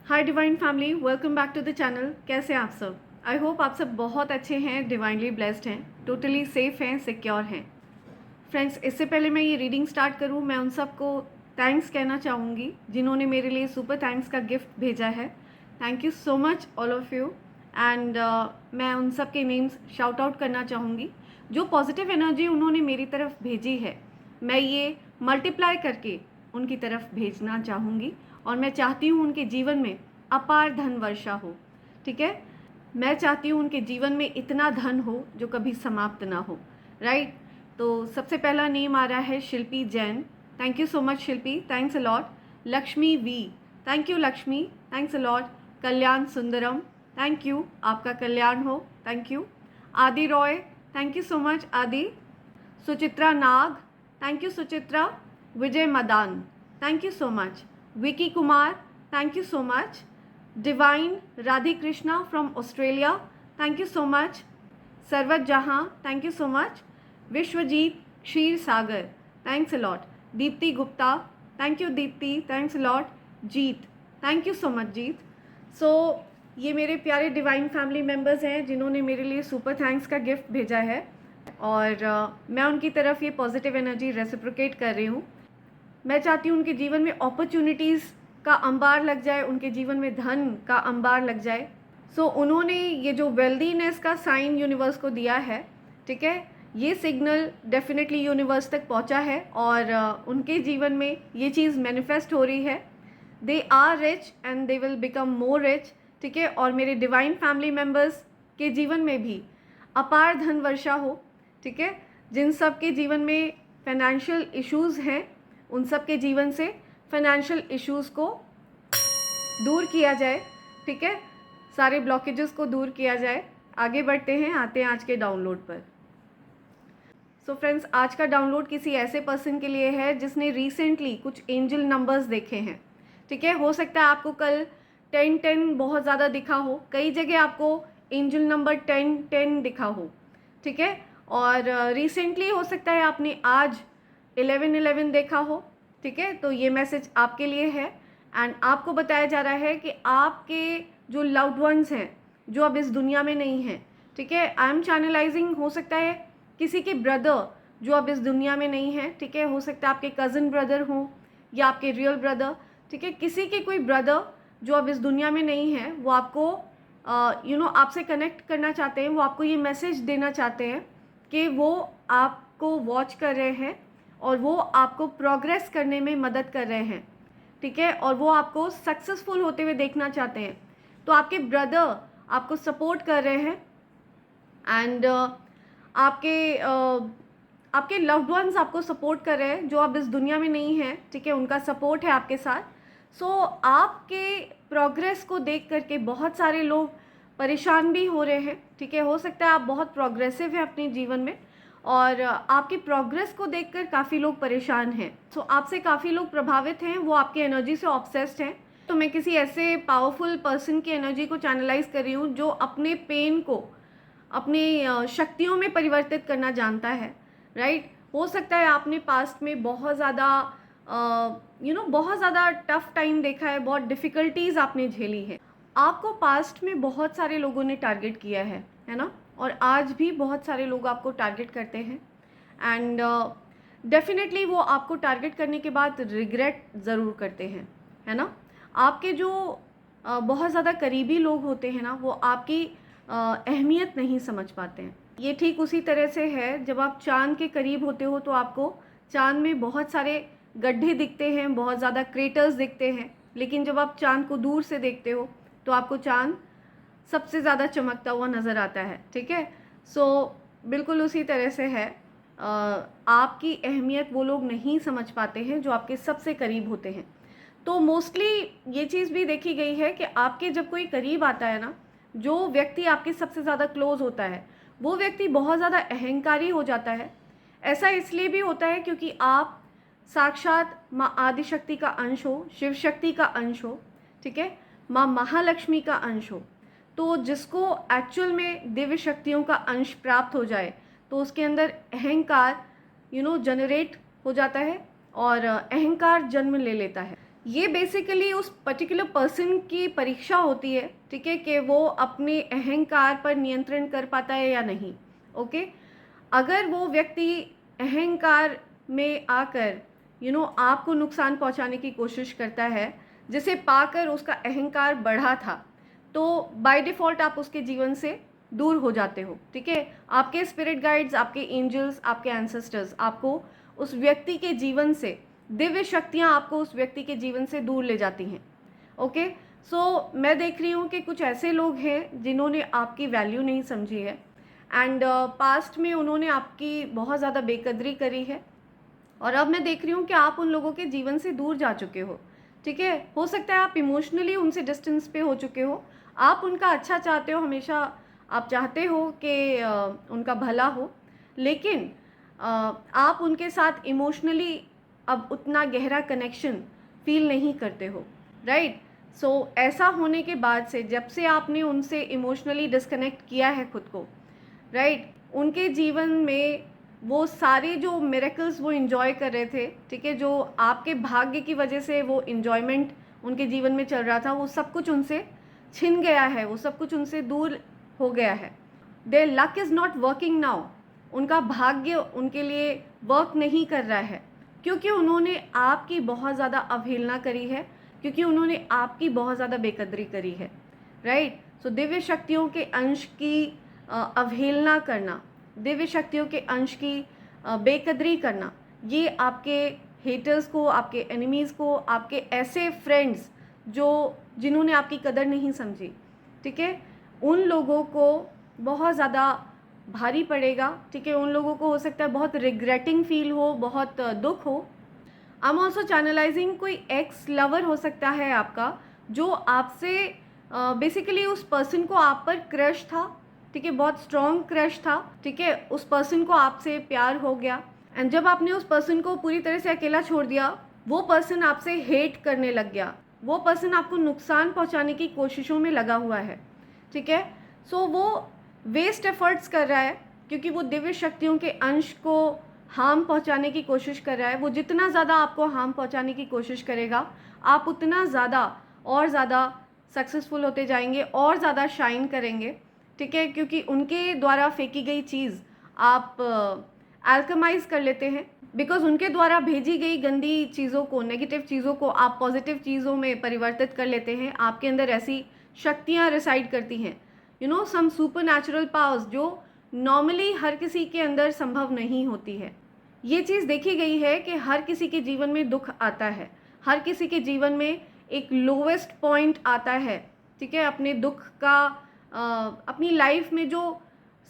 Hi divine family, welcome back to the channel. कैसे हैं आप सब? आई होप आप सब बहुत अच्छे हैं, डिवाइनली ब्लेस्ड हैं, टोटली सेफ हैं, सिक्योर हैं। फ्रेंड्स, इससे पहले मैं ये रीडिंग स्टार्ट करूं, मैं उन सबको थैंक्स कहना चाहूँगी जिन्होंने मेरे लिए सुपर थैंक्स का गिफ्ट भेजा है। Thank you so much all of you. And मैं उन सब के नेम्स शाउट आउट करना चाहूँगी। जो पॉजिटिव एनर्जी उन्होंने मेरी तरफ भेजी है, मैं ये मल्टीप्लाई करके उनकी तरफ भेजना चाहूँगी। और मैं चाहती हूँ उनके जीवन में अपार धन वर्षा हो। ठीक है, मैं चाहती हूँ उनके जीवन में इतना धन हो जो कभी समाप्त ना हो। राइट। तो सबसे पहला नेम आ रहा है Shilpi Jain. Thank you so much Shilpi, thanks a lot. Lakshmi V, thank you Lakshmi, thanks a lot. Kalyan Sundaram, thank you, आपका कल्याण हो, thank you. Adi Roy, thank you so much Adi. Suchitra Nag, thank you Suchitra. Vijay Madan, thank you so much. Vicky Kumar, thank you so much. Divine Radhi Krishna from Australia, thank you so much. Sarwat Jahan, thank you so much. Vishwajeet Kshirsagar, thanks a lot. Deepti Gupta, thank you Deepti, thanks a lot. Jeet, thank you so much Jeet. So ये मेरे प्यारे divine family members हैं जिन्होंने मेरे लिए super thanks का gift भेजा है, और मैं उनकी तरफ ये पॉजिटिव एनर्जी रेसिप्रोकेट कर रही हूँ। मैं चाहती हूँ उनके जीवन में अपॉर्चुनिटीज़ का अंबार लग जाए, उनके जीवन में धन का अंबार लग जाए। सो उन्होंने ये जो वेल्दीनेस का साइन यूनिवर्स को दिया है, ठीक है, ये सिग्नल डेफिनेटली यूनिवर्स तक पहुँचा है, और उनके जीवन में ये चीज़ मैनिफेस्ट हो रही है। They are rich and they will become more rich. ठीक है, और मेरे डिवाइन फैमिली मेम्बर्स के जीवन में भी अपार धन वर्षा हो। ठीक है, जिन सब के जीवन में फाइनेंशियल इश्यूज़ हैं, उन सब के जीवन से फाइनेंशियल इश्यूज़ को दूर किया जाए। ठीक है, सारे ब्लॉकेजेस को दूर किया जाए। आगे बढ़ते हैं, आते हैं आज के डाउनलोड पर। सो फ्रेंड्स, आज का डाउनलोड किसी ऐसे पर्सन के लिए है जिसने रिसेंटली कुछ एंजल नंबर्स देखे हैं। ठीक है, हो सकता है आपको कल 10-10 बहुत ज़्यादा दिखा हो, कई जगह आपको एंजल नंबर 10-10 दिखा हो। ठीक है, और रिसेंटली हो सकता है आपने आज 11-11 देखा हो। ठीक है, तो ये मैसेज आपके लिए है, एंड आपको बताया जा रहा है कि आपके जो लव्ड वंस हैं, जो अब इस दुनिया में नहीं हैं, ठीक है, आई एम चैनलाइजिंग, हो सकता है किसी के ब्रदर जो अब इस दुनिया में नहीं है। ठीक है, हो सकता है आपके कज़न ब्रदर हों या आपके रियल ब्रदर। ठीक है, किसी के कोई ब्रदर जो अब इस दुनिया में नहीं है, वो आपको आपसे कनेक्ट करना चाहते हैं, वो आपको ये मैसेज देना चाहते हैं कि वो आपको वॉच कर रहे हैं और वो आपको प्रोग्रेस करने में मदद कर रहे हैं। ठीक है, और वो आपको सक्सेसफुल होते हुए देखना चाहते हैं। तो आपके ब्रदर आपको सपोर्ट कर रहे हैं, एंड आपके लव्ड वंस आपको सपोर्ट कर रहे हैं जो अब इस दुनिया में नहीं है। ठीक है, उनका सपोर्ट है आपके साथ। सो आपके प्रोग्रेस को देख करके बहुत सारे लोग परेशान भी हो रहे हैं। ठीक है, हो सकता है आप बहुत प्रोग्रेसिव हैं अपने जीवन में, और आपकी प्रोग्रेस को देखकर काफ़ी लोग परेशान हैं। सो आपसे काफ़ी लोग प्रभावित हैं, वो आपकी एनर्जी से ऑब्सेस्ड हैं। तो मैं किसी ऐसे पावरफुल पर्सन की एनर्जी को चैनलाइज कर रही हूँ जो अपने पेन को अपनी शक्तियों में परिवर्तित करना जानता है। राइट। हो सकता है आपने पास्ट में बहुत ज़्यादा बहुत ज़्यादा टफ टाइम देखा है, बहुत डिफ़िकल्टीज़ आपने झेली है। आपको पास्ट में बहुत सारे लोगों ने टारगेट किया है ना, और आज भी बहुत सारे लोग आपको टारगेट करते हैं, एंड डेफिनेटली वो आपको टारगेट करने के बाद रिग्रेट ज़रूर करते हैं, है ना। आपके जो बहुत ज़्यादा करीबी लोग होते हैं ना, वो आपकी अहमियत नहीं समझ पाते हैं। ये ठीक उसी तरह से है, जब आप चाँद के करीब होते हो तो आपको चाँद में बहुत सारे गड्ढे दिखते हैं, बहुत ज़्यादा क्रेटर्स दिखते हैं, लेकिन जब आप चाँद को दूर से देखते हो तो आपको चाँद सबसे ज़्यादा चमकता हुआ नज़र आता है। ठीक है, सो बिल्कुल उसी तरह से है। आपकी अहमियत वो लोग नहीं समझ पाते हैं जो आपके सबसे करीब होते हैं। तो मोस्टली ये चीज़ भी देखी गई है कि आपके जब कोई करीब आता है ना, जो व्यक्ति आपके सबसे ज़्यादा क्लोज होता है, वो व्यक्ति बहुत ज़्यादा अहंकारी हो जाता है। ऐसा इसलिए भी होता है क्योंकि आप साक्षात माँ आदिशक्ति का अंश हो, शिव शक्ति का अंश हो। ठीक है, माँ महालक्ष्मी का अंश हो। तो जिसको एक्चुअल में दिव्य शक्तियों का अंश प्राप्त हो जाए तो उसके अंदर अहंकार जनरेट हो जाता है और अहंकार जन्म ले लेता है। ये बेसिकली उस पर्टिकुलर पर्सन की परीक्षा होती है, ठीक है, कि वो अपने अहंकार पर नियंत्रण कर पाता है या नहीं। ओके, अगर वो व्यक्ति अहंकार में आकर आपको नुकसान पहुंचाने की कोशिश करता है, जिसे पाकर उसका अहंकार बढ़ा था, तो बाय डिफ़ॉल्ट आप उसके जीवन से दूर हो जाते हो, ठीक है। आपके स्पिरिट गाइड्स, आपके एंजल्स, आपके एंसेस्टर्स आपको उस व्यक्ति के जीवन से, दिव्य शक्तियाँ आपको उस व्यक्ति के जीवन से दूर ले जाती हैं। ओके, सो मैं देख रही हूँ कि कुछ ऐसे लोग हैं जिन्होंने आपकी वैल्यू नहीं समझी है, एंड पास्ट में उन्होंने आपकी बहुत ज़्यादा बेकदरी करी है, और अब मैं देख रही हूँ कि आप उन लोगों के जीवन से दूर जा चुके हो, ठीक है। हो सकता है आप इमोशनली उनसे डिस्टेंस पे हो चुके हो, आप उनका अच्छा चाहते हो, हमेशा आप चाहते हो कि उनका भला हो, लेकिन आप उनके साथ इमोशनली अब उतना गहरा कनेक्शन फील नहीं करते हो, राइट। सो ऐसा होने के बाद से, जब से आपने उनसे इमोशनली डिस्कनेक्ट किया है खुद को, राइट, उनके जीवन में वो सारे जो मिरेकल्स वो इन्जॉय कर रहे थे, ठीक है, जो आपके भाग्य की वजह से वो इन्जॉयमेंट उनके जीवन में चल रहा था, वो सब कुछ उनसे छिन गया है, वो सब कुछ उनसे दूर हो गया है। Their luck is not working now, उनका भाग्य उनके लिए वर्क नहीं कर रहा है, क्योंकि उन्होंने आपकी बहुत ज़्यादा अवहेलना करी है, क्योंकि उन्होंने आपकी बहुत ज़्यादा बेकदरी करी है, राइट। सो दिव्य शक्तियों के अंश की अवहेलना करना, दिव्य शक्तियों के अंश की बेकदरी करना, ये आपके हेटर्स को, आपके एनिमीज़ को, आपके ऐसे फ्रेंड्स जिन्होंने आपकी कदर नहीं समझी, ठीक है, उन लोगों को बहुत ज़्यादा भारी पड़ेगा, ठीक है। उन लोगों को हो सकता है बहुत रिग्रेटिंग फील हो, बहुत दुख हो। आई एम ऑल्सो चैनलाइजिंग, कोई एक्स लवर हो सकता है आपका, जो आपसे बेसिकली उस पर्सन को आप पर क्रश था, ठीक है, बहुत स्ट्रॉन्ग क्रश था, ठीक है, उस पर्सन को आपसे प्यार हो गया, एंड जब आपने उस पर्सन को पूरी तरह से अकेला छोड़ दिया, वो पर्सन आपसे हेट करने लग गया, वो पर्सन आपको नुकसान पहुंचाने की कोशिशों में लगा हुआ है, ठीक है। सो वो वेस्ट एफर्ट्स कर रहा है, क्योंकि वो दिव्य शक्तियों के अंश को हार्म पहुंचाने की कोशिश कर रहा है। वो जितना ज़्यादा आपको हार्म पहुंचाने की कोशिश करेगा, आप उतना ज़्यादा और ज़्यादा सक्सेसफुल होते जाएंगे और ज़्यादा शाइन करेंगे, ठीक है, क्योंकि उनके द्वारा फेंकी गई चीज़ आप अल्केमाइज कर लेते हैं, बिकॉज उनके द्वारा भेजी गई गंदी चीज़ों को, नेगेटिव चीज़ों को आप पॉजिटिव चीज़ों में परिवर्तित कर लेते हैं। आपके अंदर ऐसी शक्तियाँ रिसाइड करती हैं, सम सुपर नेचुरल पावर्स, जो नॉर्मली हर किसी के अंदर संभव नहीं होती है। ये चीज़ देखी गई है कि हर किसी के जीवन में दुख आता है, हर किसी के जीवन में एक लोवेस्ट पॉइंट आता है, ठीक है, अपने दुख का अपनी लाइफ में जो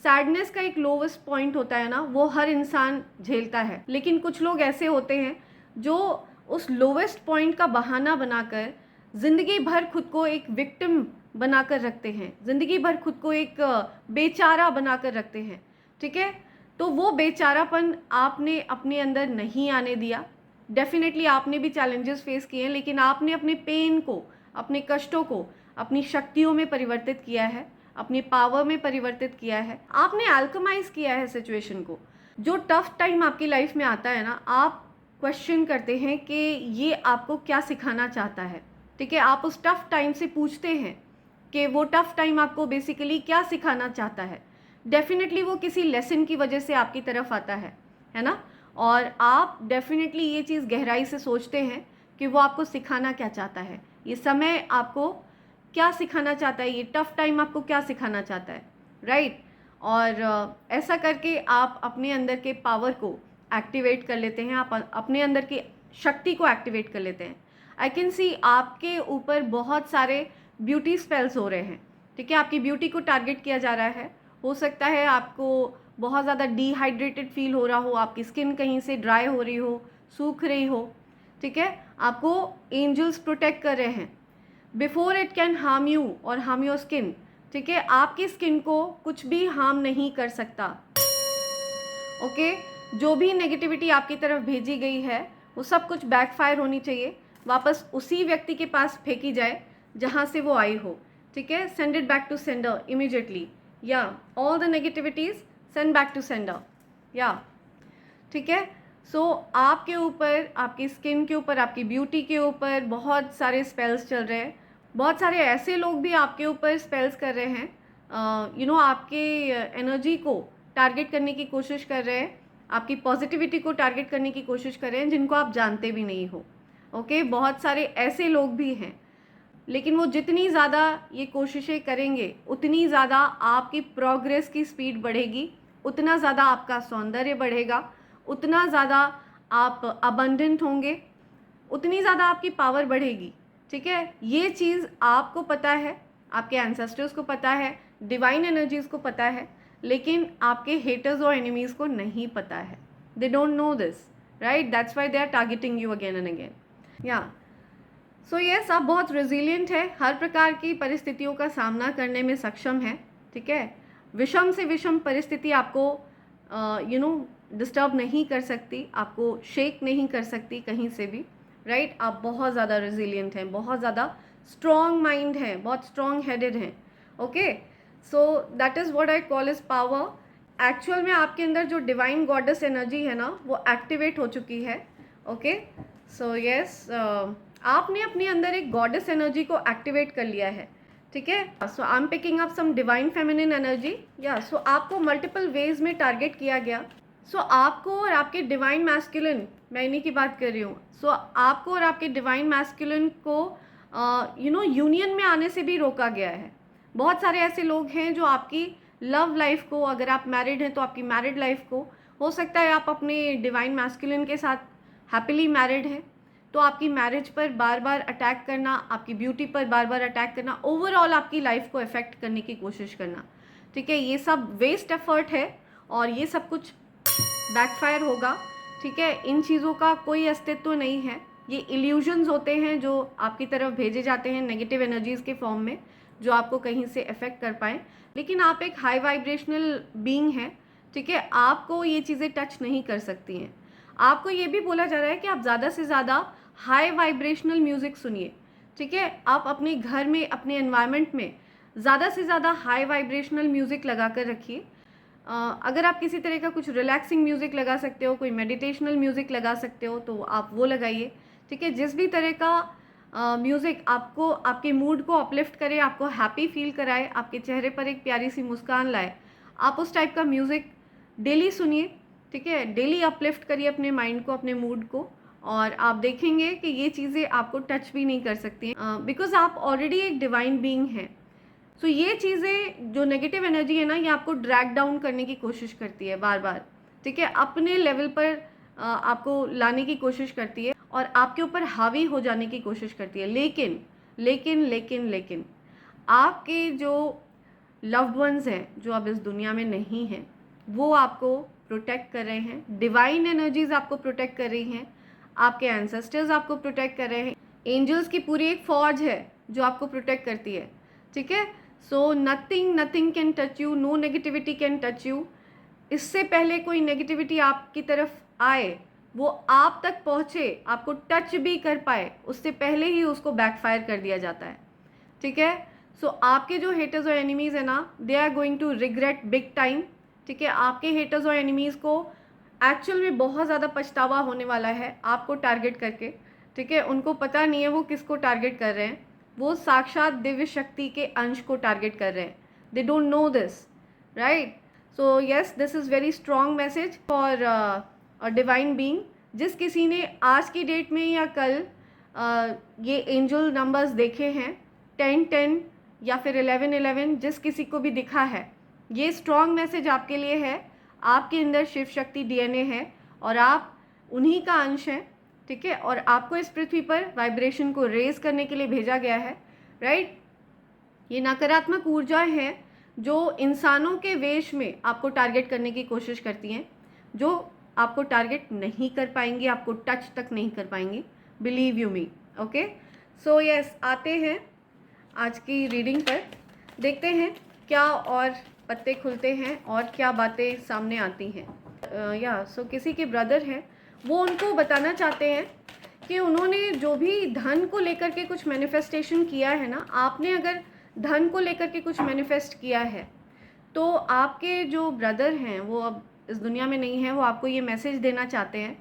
सैडनेस का एक लोवेस्ट पॉइंट होता है ना, वो हर इंसान झेलता है। लेकिन कुछ लोग ऐसे होते हैं जो उस लोवेस्ट पॉइंट का बहाना बनाकर ज़िंदगी भर खुद को एक विक्टिम बनाकर रखते हैं, ज़िंदगी भर खुद को एक बेचारा बनाकर रखते हैं, ठीक है। तो वो बेचारापन आपने अपने अंदर नहीं आने दिया। डेफिनेटली आपने भी चैलेंजेस फेस किए हैं, लेकिन आपने अपने पेन को, अपने कष्टों को अपनी शक्तियों में परिवर्तित किया है, अपनी पावर में परिवर्तित किया है, आपने अल्केमाइज किया है सिचुएशन को। जो टफ टाइम आपकी लाइफ में आता है ना, आप क्वेश्चन करते हैं कि ये आपको क्या सिखाना चाहता है, ठीक है। आप उस टफ टाइम से पूछते हैं कि वो टफ टाइम आपको बेसिकली क्या सिखाना चाहता है। डेफिनेटली वो किसी लेसन की वजह से आपकी तरफ आता है ना, और आप डेफिनेटली ये चीज़ गहराई से सोचते हैं कि वो आपको सिखाना क्या चाहता है, ये समय आपको क्या सिखाना चाहता है, ये टफ टाइम आपको क्या सिखाना चाहता है, राइट। और ऐसा करके आप अपने अंदर के पावर को एक्टिवेट कर लेते हैं, आप अपने अंदर की शक्ति को एक्टिवेट कर लेते हैं। आई कैन सी आपके ऊपर बहुत सारे ब्यूटी स्पेल्स हो रहे हैं, ठीक है, आपकी ब्यूटी को टारगेट किया जा रहा है। हो सकता है आपको बहुत ज़्यादा डिहाइड्रेटेड फील हो रहा हो, आपकी स्किन कहीं से ड्राई हो रही हो, सूख रही हो, ठीक है, आपको एंजल्स प्रोटेक्ट कर रहे हैं before it can harm you और हार्म योर स्किन, ठीक है। आपकी स्किन को कुछ भी हार्म नहीं कर सकता, ओके। जो भी नेगेटिविटी आपकी तरफ भेजी गई है वो सब कुछ बैकफायर होनी चाहिए, वापस उसी व्यक्ति के पास फेंकी जाए जहाँ से वो आई हो, ठीक है। Send it back to sender immediately, या all the negativities send back to sender, या ठीक है। आपके ऊपर, आपकी स्किन के ऊपर, आपकी ब्यूटी के ऊपर बहुत सारे स्पेल्स चल रहे हैं। बहुत सारे ऐसे लोग भी आपके ऊपर स्पेल्स कर रहे हैं, आपके एनर्जी को टारगेट करने की कोशिश कर रहे हैं, आपकी पॉजिटिविटी को टारगेट करने की कोशिश कर रहे हैं, जिनको आप जानते भी नहीं हो। ओके, बहुत सारे ऐसे लोग भी हैं, लेकिन वो जितनी ज़्यादा ये कोशिशें करेंगे उतनी ज़्यादा आपकी प्रोग्रेस की स्पीड बढ़ेगी, उतना ज़्यादा आपका सौंदर्य बढ़ेगा, उतना ज़्यादा आप अबंडेंट होंगे, उतनी ज़्यादा आपकी पावर बढ़ेगी। ठीक है, ये चीज़ आपको पता है, आपके एंसेस्टर्स को पता है, डिवाइन एनर्जीज़ को पता है, लेकिन आपके हेटर्स और एनिमीज़ को नहीं पता है। They don't know this, right? That's why they are targeting you again and again. या सो यस, आप बहुत रेजिलिएंट है, हर प्रकार की परिस्थितियों का सामना करने में सक्षम है। ठीक है, विषम से विषम परिस्थिति आपको डिस्टर्ब नहीं कर सकती, आपको शेक नहीं कर सकती कहीं से भी, राइट? आप बहुत ज़्यादा रेजिलिएंट हैं, बहुत ज़्यादा स्ट्रॉन्ग माइंड हैं, बहुत स्ट्रॉन्ग हेडेड हैं। Okay, so that is what I call is power. Actual में आपके अंदर जो डिवाइन गॉडेस एनर्जी है ना, वो एक्टिवेट हो चुकी है। ओके, सो यस, आपने अपने अंदर एक गॉडेस एनर्जी को एक्टिवेट कर लिया है। ठीक है, so I am picking up some divine feminine energy. या सो आपको मल्टीपल वेज में टारगेट किया गया। सो आपको और आपके डिवाइन मैस्कुलिन, मैं इन्हीं की बात कर रही हूँ, सो आपको और आपके डिवाइन मैस्कुलिन को यूनियन में आने से भी रोका गया है। बहुत सारे ऐसे लोग हैं जो आपकी लव लाइफ को, अगर आप मैरिड हैं तो आपकी मैरिड लाइफ को, हो सकता है आप अपने डिवाइन मैस्कुलिन के साथ हैप्पीली मैरिड हैं, तो आपकी मैरिज पर बार बार अटैक करना, आपकी ब्यूटी पर बार बार अटैक करना, ओवरऑल आपकी लाइफ को अफेक्ट करने की कोशिश करना। ठीक है, ये सब वेस्ट एफर्ट है और ये सब कुछ बैकफायर होगा। ठीक है, इन चीज़ों का कोई अस्तित्व नहीं है, ये इल्यूजन्स होते हैं जो आपकी तरफ भेजे जाते हैं नेगेटिव एनर्जीज़ के फॉर्म में, जो आपको कहीं से अफेक्ट कर पाएँ। लेकिन आप एक हाई वाइब्रेशनल बीइंग हैं। ठीक है, आपको ये चीज़ें टच नहीं कर सकती हैं। आपको ये भी बोला जा रहा है कि आप ज़्यादा से ज़्यादा हाई वाइब्रेशनल म्यूज़िक सुनिए। ठीक है, आप अपने घर में, अपने एनवायरनमेंट में ज़्यादा से ज़्यादा हाई वाइब्रेशनल म्यूज़िक लगा कर रखिए। अगर आप किसी तरह का कुछ रिलैक्सिंग म्यूज़िक लगा सकते हो, कोई मेडिटेशनल म्यूज़िक लगा सकते हो, तो आप वो लगाइए। ठीक है, जिस भी तरह का म्यूज़िक आपको, आपके मूड को अपलिफ्ट करे, आपको हैप्पी फील कराए, आपके चेहरे पर एक प्यारी सी मुस्कान लाए, आप उस टाइप का म्यूज़िक डेली सुनिए। ठीक है, डेली अपलिफ्ट करिए अपने माइंड को, अपने मूड को, और आप देखेंगे कि ये चीज़ें आपको टच भी नहीं कर सकती हैं, बिकॉज आप ऑलरेडी एक डिवाइन बीइंग हैं। सो ये चीज़ें, जो नेगेटिव एनर्जी है ना, ये आपको ड्रैग डाउन करने की कोशिश करती है बार बार। ठीक है, अपने लेवल पर आपको लाने की कोशिश करती है और आपके ऊपर हावी हो जाने की कोशिश करती है। लेकिन लेकिन लेकिन लेकिन आपके जो लव्ड वंस हैं, जो अब इस दुनिया में नहीं हैं, वो आपको प्रोटेक्ट कर रहे हैं। डिवाइन एनर्जीज आपको प्रोटेक्ट कर रही हैं, आपके एंसेस्टर्स आपको प्रोटेक्ट कर रहे हैं, एंजल्स की पूरी एक फौज है जो आपको प्रोटेक्ट करती है। ठीक है, so nothing can touch you, no negativity can touch you. इससे पहले कोई नेगेटिविटी आपकी तरफ आए, वो आप तक पहुँचे, आपको टच भी कर पाए, उससे पहले ही उसको बैकफायर कर दिया जाता है। ठीक है, सो आपके जो हेटर्स और एनिमीज़ है ना, they are going to regret big time. ठीक है, आपके हेटर्स और एनिमीज़ को एक्चुअल में बहुत ज़्यादा पछतावा होने वाला है आपको टारगेट करके। ठीक है, उनको पता नहीं है वो किसको टारगेट कर रहे हैं, वो साक्षात दिव्य शक्ति के अंश को टारगेट कर रहे हैं। दे don't know this, right? So yes, this is very strong message for a divine being. जिस किसी ने आज की डेट में या कल ये एंजल नंबर्स देखे हैं, 10-10 या फिर 11-11, जिस किसी को भी दिखा है, ये स्ट्रॉन्ग मैसेज आपके लिए है। आपके अंदर शिव शक्ति डीएनए है और आप उन्हीं का अंश हैं। ठीक है, और आपको इस पृथ्वी पर वाइब्रेशन को रेज करने के लिए भेजा गया है, राइट? ये नकारात्मक ऊर्जाएं हैं जो इंसानों के वेश में आपको टारगेट करने की कोशिश करती हैं, जो आपको टारगेट नहीं कर पाएंगी, आपको टच तक नहीं कर पाएंगी, believe you me. Okay, so yes, आते हैं आज की रीडिंग पर, देखते हैं क्या और पत्ते खुलते हैं और क्या बातें सामने आती हैं। सो किसी के ब्रदर हैं, वो उनको बताना चाहते हैं कि उन्होंने जो भी धन को लेकर के कुछ मैनिफेस्टेशन किया है ना, आपने अगर धन को लेकर के कुछ मैनिफेस्ट किया है, तो आपके जो ब्रदर हैं वो अब इस दुनिया में नहीं है, वो आपको ये मैसेज देना चाहते हैं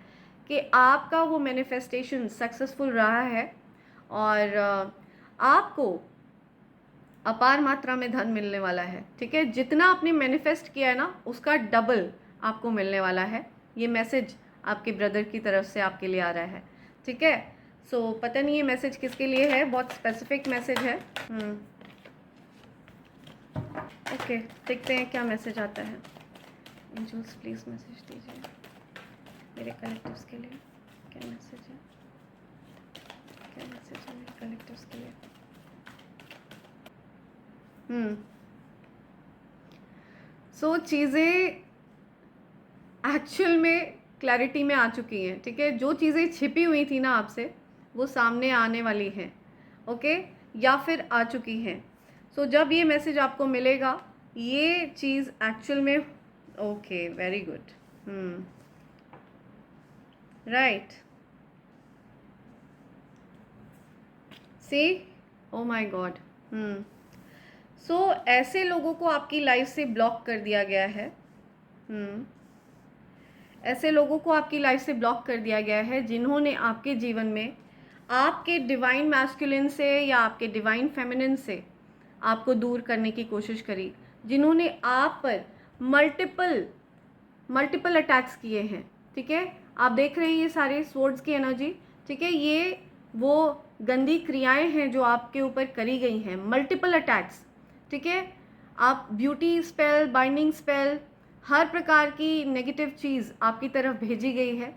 कि आपका वो मैनिफेस्टेशन सक्सेसफुल रहा है और आपको अपार मात्रा में धन मिलने वाला है। ठीक है, जितना आपने मैनिफेस्ट किया है ना उसका डबल आपको मिलने वाला है। ये मैसेज आपके ब्रदर की तरफ से आपके लिए आ रहा है। ठीक है, सो पता नहीं ये मैसेज किसके लिए है, बहुत स्पेसिफिक मैसेज है। ओके, देखते हैं क्या मैसेज आता है। एंजल्स प्लीज मैसेज दीजिए मेरे कलेक्टिव्स के लिए। क्या मैसेज है, क्या मैसेज है मेरे कलेक्टिव्स के लिए? सो चीज़ें एक्चुअल में क्लैरिटी में आ चुकी हैं। ठीक है, जो चीज़ें छिपी हुई थी ना आपसे वो सामने आने वाली हैं। ओके, या फिर आ चुकी हैं। सो जब ये मैसेज आपको मिलेगा ये चीज़ एक्चुअल में okay, very good. Right, see, oh my God. So ऐसे लोगों को आपकी लाइफ से ब्लॉक कर दिया गया है। ऐसे लोगों को आपकी लाइफ से ब्लॉक कर दिया गया है जिन्होंने आपके जीवन में आपके डिवाइन मैस्कुलिन से या आपके डिवाइन फेमिनिन से आपको दूर करने की कोशिश करी, जिन्होंने आप पर मल्टीपल अटैक्स किए हैं। ठीक है, आप देख रहे हैं ये सारे स्वॉर्ड्स की एनर्जी। ठीक है, ये वो गंदी क्रियाएं हैं जो आपके ऊपर करी गई हैं, मल्टीपल अटैक्स। ठीक है, आप ब्यूटी स्पेल, बाइंडिंग स्पेल, हर प्रकार की नेगेटिव चीज़ आपकी तरफ भेजी गई है।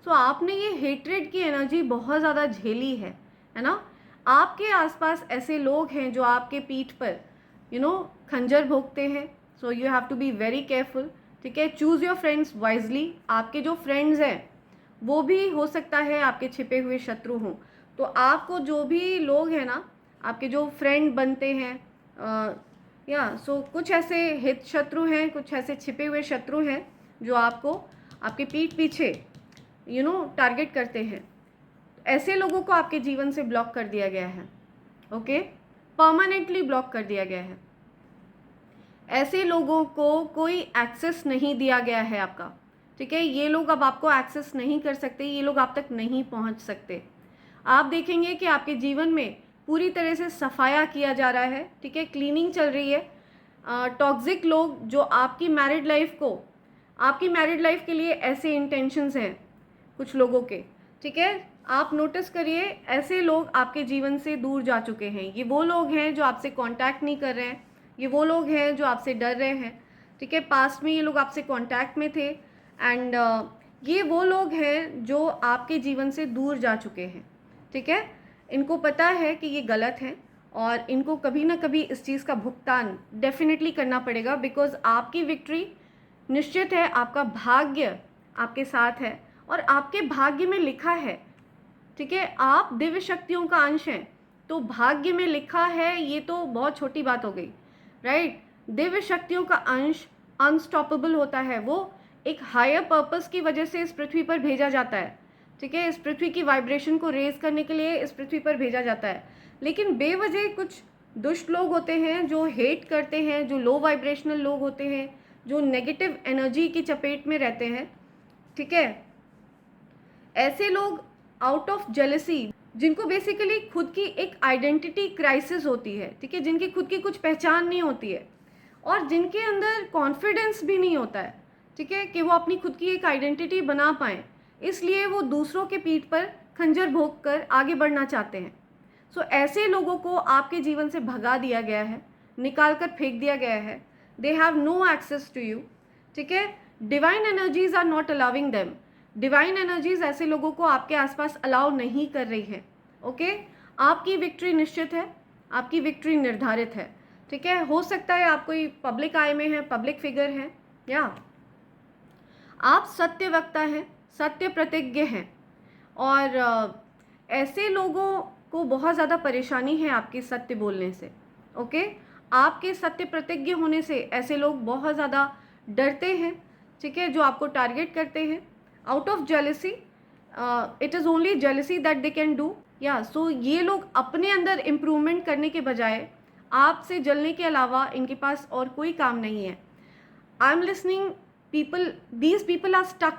सो आपने ये हेट्रेड की एनर्जी बहुत ज़्यादा झेली है ना। आपके आसपास ऐसे लोग हैं जो आपके पीठ पर खंजर भोंकते हैं। So you have to be very careful. ठीक है, चूज़ योर फ्रेंड्स वाइजली। आपके जो फ्रेंड्स हैं वो भी हो सकता है आपके छिपे हुए शत्रु हों। तो आपको जो भी लोग हैं ना, आपके जो फ्रेंड बनते हैं कुछ ऐसे हित शत्रु हैं, कुछ ऐसे छिपे हुए शत्रु हैं जो आपको आपके पीठ पीछे टारगेट करते हैं। ऐसे लोगों को आपके जीवन से ब्लॉक कर दिया गया है। ओके, परमानेंटली ब्लॉक कर दिया गया है। ऐसे लोगों को कोई एक्सेस नहीं दिया गया है आपका। ठीक है, ये लोग अब आपको एक्सेस नहीं कर सकते, ये लोग आप तक नहीं पहुंच सकते। आप देखेंगे कि आपके जीवन में पूरी तरह से सफाया किया जा रहा है। ठीक है, क्लीनिंग चल रही है। टॉक्सिक लोग जो आपकी मैरिड लाइफ के लिए ऐसे इंटेंशंस हैं कुछ लोगों के। ठीक है, आप नोटिस करिए ऐसे लोग आपके जीवन से दूर जा चुके हैं। ये वो लोग हैं जो आपसे कांटेक्ट नहीं कर रहे हैं, ये वो लोग हैं जो आपसे डर रहे हैं। ठीक है, पास्ट में ये लोग आपसे कांटेक्ट में थे एंड ये वो लोग हैं जो आपके जीवन से दूर जा चुके हैं। ठीक है, इनको पता है कि ये गलत है और इनको कभी ना कभी इस चीज़ का भुगतान डेफिनेटली करना पड़ेगा, बिकॉज आपकी विक्ट्री निश्चित है। आपका भाग्य आपके साथ है और आपके भाग्य में लिखा है। ठीक है, आप दिव्य शक्तियों का अंश हैं, तो भाग्य में लिखा है ये तो बहुत छोटी बात हो गई। राइट, दिव्य शक्तियों का अंश अनस्टॉपेबल होता है। वो एक हायर पर्पस की वजह से इस पृथ्वी पर भेजा जाता है। ठीक है, इस पृथ्वी की वाइब्रेशन को रेज करने के लिए इस पृथ्वी पर भेजा जाता है। लेकिन बेवजह कुछ दुष्ट लोग होते हैं जो हेट करते हैं, जो लो वाइब्रेशनल लोग होते हैं, जो नेगेटिव एनर्जी की चपेट में रहते हैं। ठीक है, ऐसे लोग आउट ऑफ जेलसी, जिनको बेसिकली खुद की एक आइडेंटिटी क्राइसिस होती है। ठीक है, जिनकी खुद की कुछ पहचान नहीं होती है और जिनके अंदर कॉन्फिडेंस भी नहीं होता है। ठीक है, कि वो अपनी खुद की एक आइडेंटिटी बना पाएँ, इसलिए वो दूसरों के पीठ पर खंजर भोंक कर आगे बढ़ना चाहते हैं। सो ऐसे लोगों को आपके जीवन से भगा दिया गया है, निकाल कर फेंक दिया गया है। They have no access to you. ठीक है, divine energies are not allowing them. Divine energies ऐसे लोगों को आपके आसपास अलाउ नहीं कर रही है। ओके, आपकी विक्ट्री निश्चित है, आपकी विक्ट्री निर्धारित है। ठीक है, हो सकता है आप कोई पब्लिक आई में हैं, पब्लिक फिगर हैं, या आप सत्य वक्ता हैं, सत्य प्रतिज्ञ हैं और ऐसे लोगों को बहुत ज़्यादा परेशानी है आपके सत्य बोलने से। ओके, आपके सत्य प्रतिज्ञ होने से ऐसे लोग बहुत ज़्यादा डरते हैं। ठीक है, जो आपको टारगेट करते हैं out of jealousy. It is only jealousy that they can do. या सो ये लोग अपने अंदर इम्प्रूवमेंट करने के बजाय आपसे जलने के अलावा इनके पास और कोई काम नहीं है। I am listening people, these people are stuck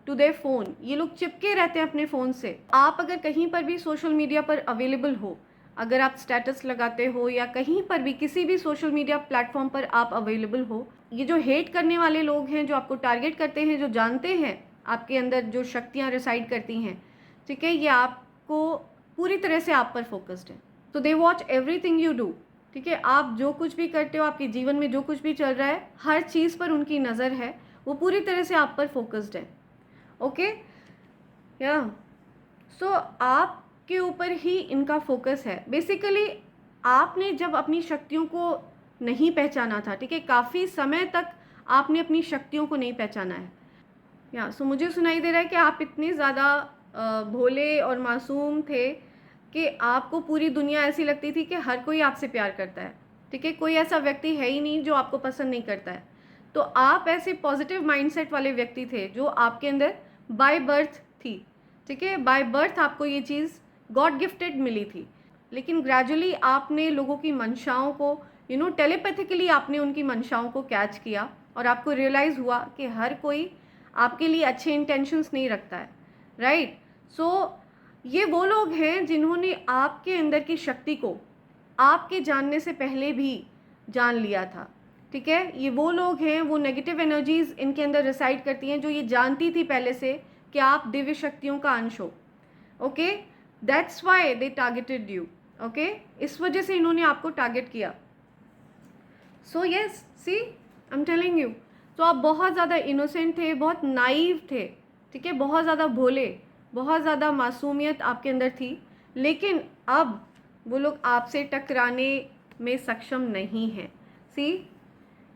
to their phone. ये लोग चिपके रहते हैं अपने फ़ोन से। आप अगर कहीं पर भी सोशल मीडिया पर अवेलेबल हो, अगर आप स्टेटस लगाते हो या कहीं पर भी किसी भी सोशल मीडिया प्लेटफॉर्म पर आप अवेलेबल हो, ये जो हेट करने वाले लोग हैं, जो आपको टारगेट करते हैं, जो जानते हैं आपके अंदर जो शक्तियाँ रिसाइड करती हैं, ठीक है, ये आपको पूरी तरह से आप पर फोकस्ड है। तो they watch everything you do, ठीक है, आप जो कुछ भी करते हो, आपके जीवन में जो कुछ भी चल रहा है, हर चीज़ पर उनकी नज़र है, वो पूरी तरह से आप पर फोकस्ड है। ओके, या सो आपके ऊपर ही इनका फोकस है। बेसिकली आपने जब अपनी शक्तियों को नहीं पहचाना था, ठीक है, काफ़ी समय तक आपने अपनी शक्तियों को नहीं पहचाना है। या सो मुझे सुनाई दे रहा है कि आप इतने ज़्यादा भोले और मासूम थे कि आपको पूरी दुनिया ऐसी लगती थी कि हर कोई आपसे प्यार करता है, ठीक है, कोई ऐसा व्यक्ति है ही नहीं जो आपको पसंद नहीं करता है। तो आप ऐसे पॉजिटिव माइंडसेट वाले व्यक्ति थे जो आपके अंदर बाय बर्थ थी, ठीक है, बाय बर्थ आपको ये चीज़ गॉड गिफ्टेड मिली थी। लेकिन ग्रेजुअली आपने लोगों की मंशाओं को टेलीपैथिकली आपने उनकी मंशाओं को कैच किया और आपको रियलाइज़ हुआ कि हर कोई आपके लिए अच्छे इंटेंशंस नहीं रखता है, राइट। सो ये वो लोग हैं जिन्होंने आपके अंदर की शक्ति को आपके जानने से पहले भी जान लिया था, ठीक है। ये वो लोग हैं, वो नेगेटिव एनर्जीज इनके अंदर रिसाइड करती हैं जो ये जानती थी पहले से कि आप दिव्य शक्तियों का अंश हो। Okay, that's why they targeted you. Okay, इस वजह से इन्होंने आपको टारगेट किया। So yes, see I am telling you. तो आप बहुत ज़्यादा इनोसेंट थे, बहुत नाइव थे, ठीक है, बहुत ज़्यादा भोले, बहुत ज़्यादा मासूमियत आपके अंदर थी। लेकिन अब वो लोग आपसे टकराने में सक्षम नहीं हैं। सी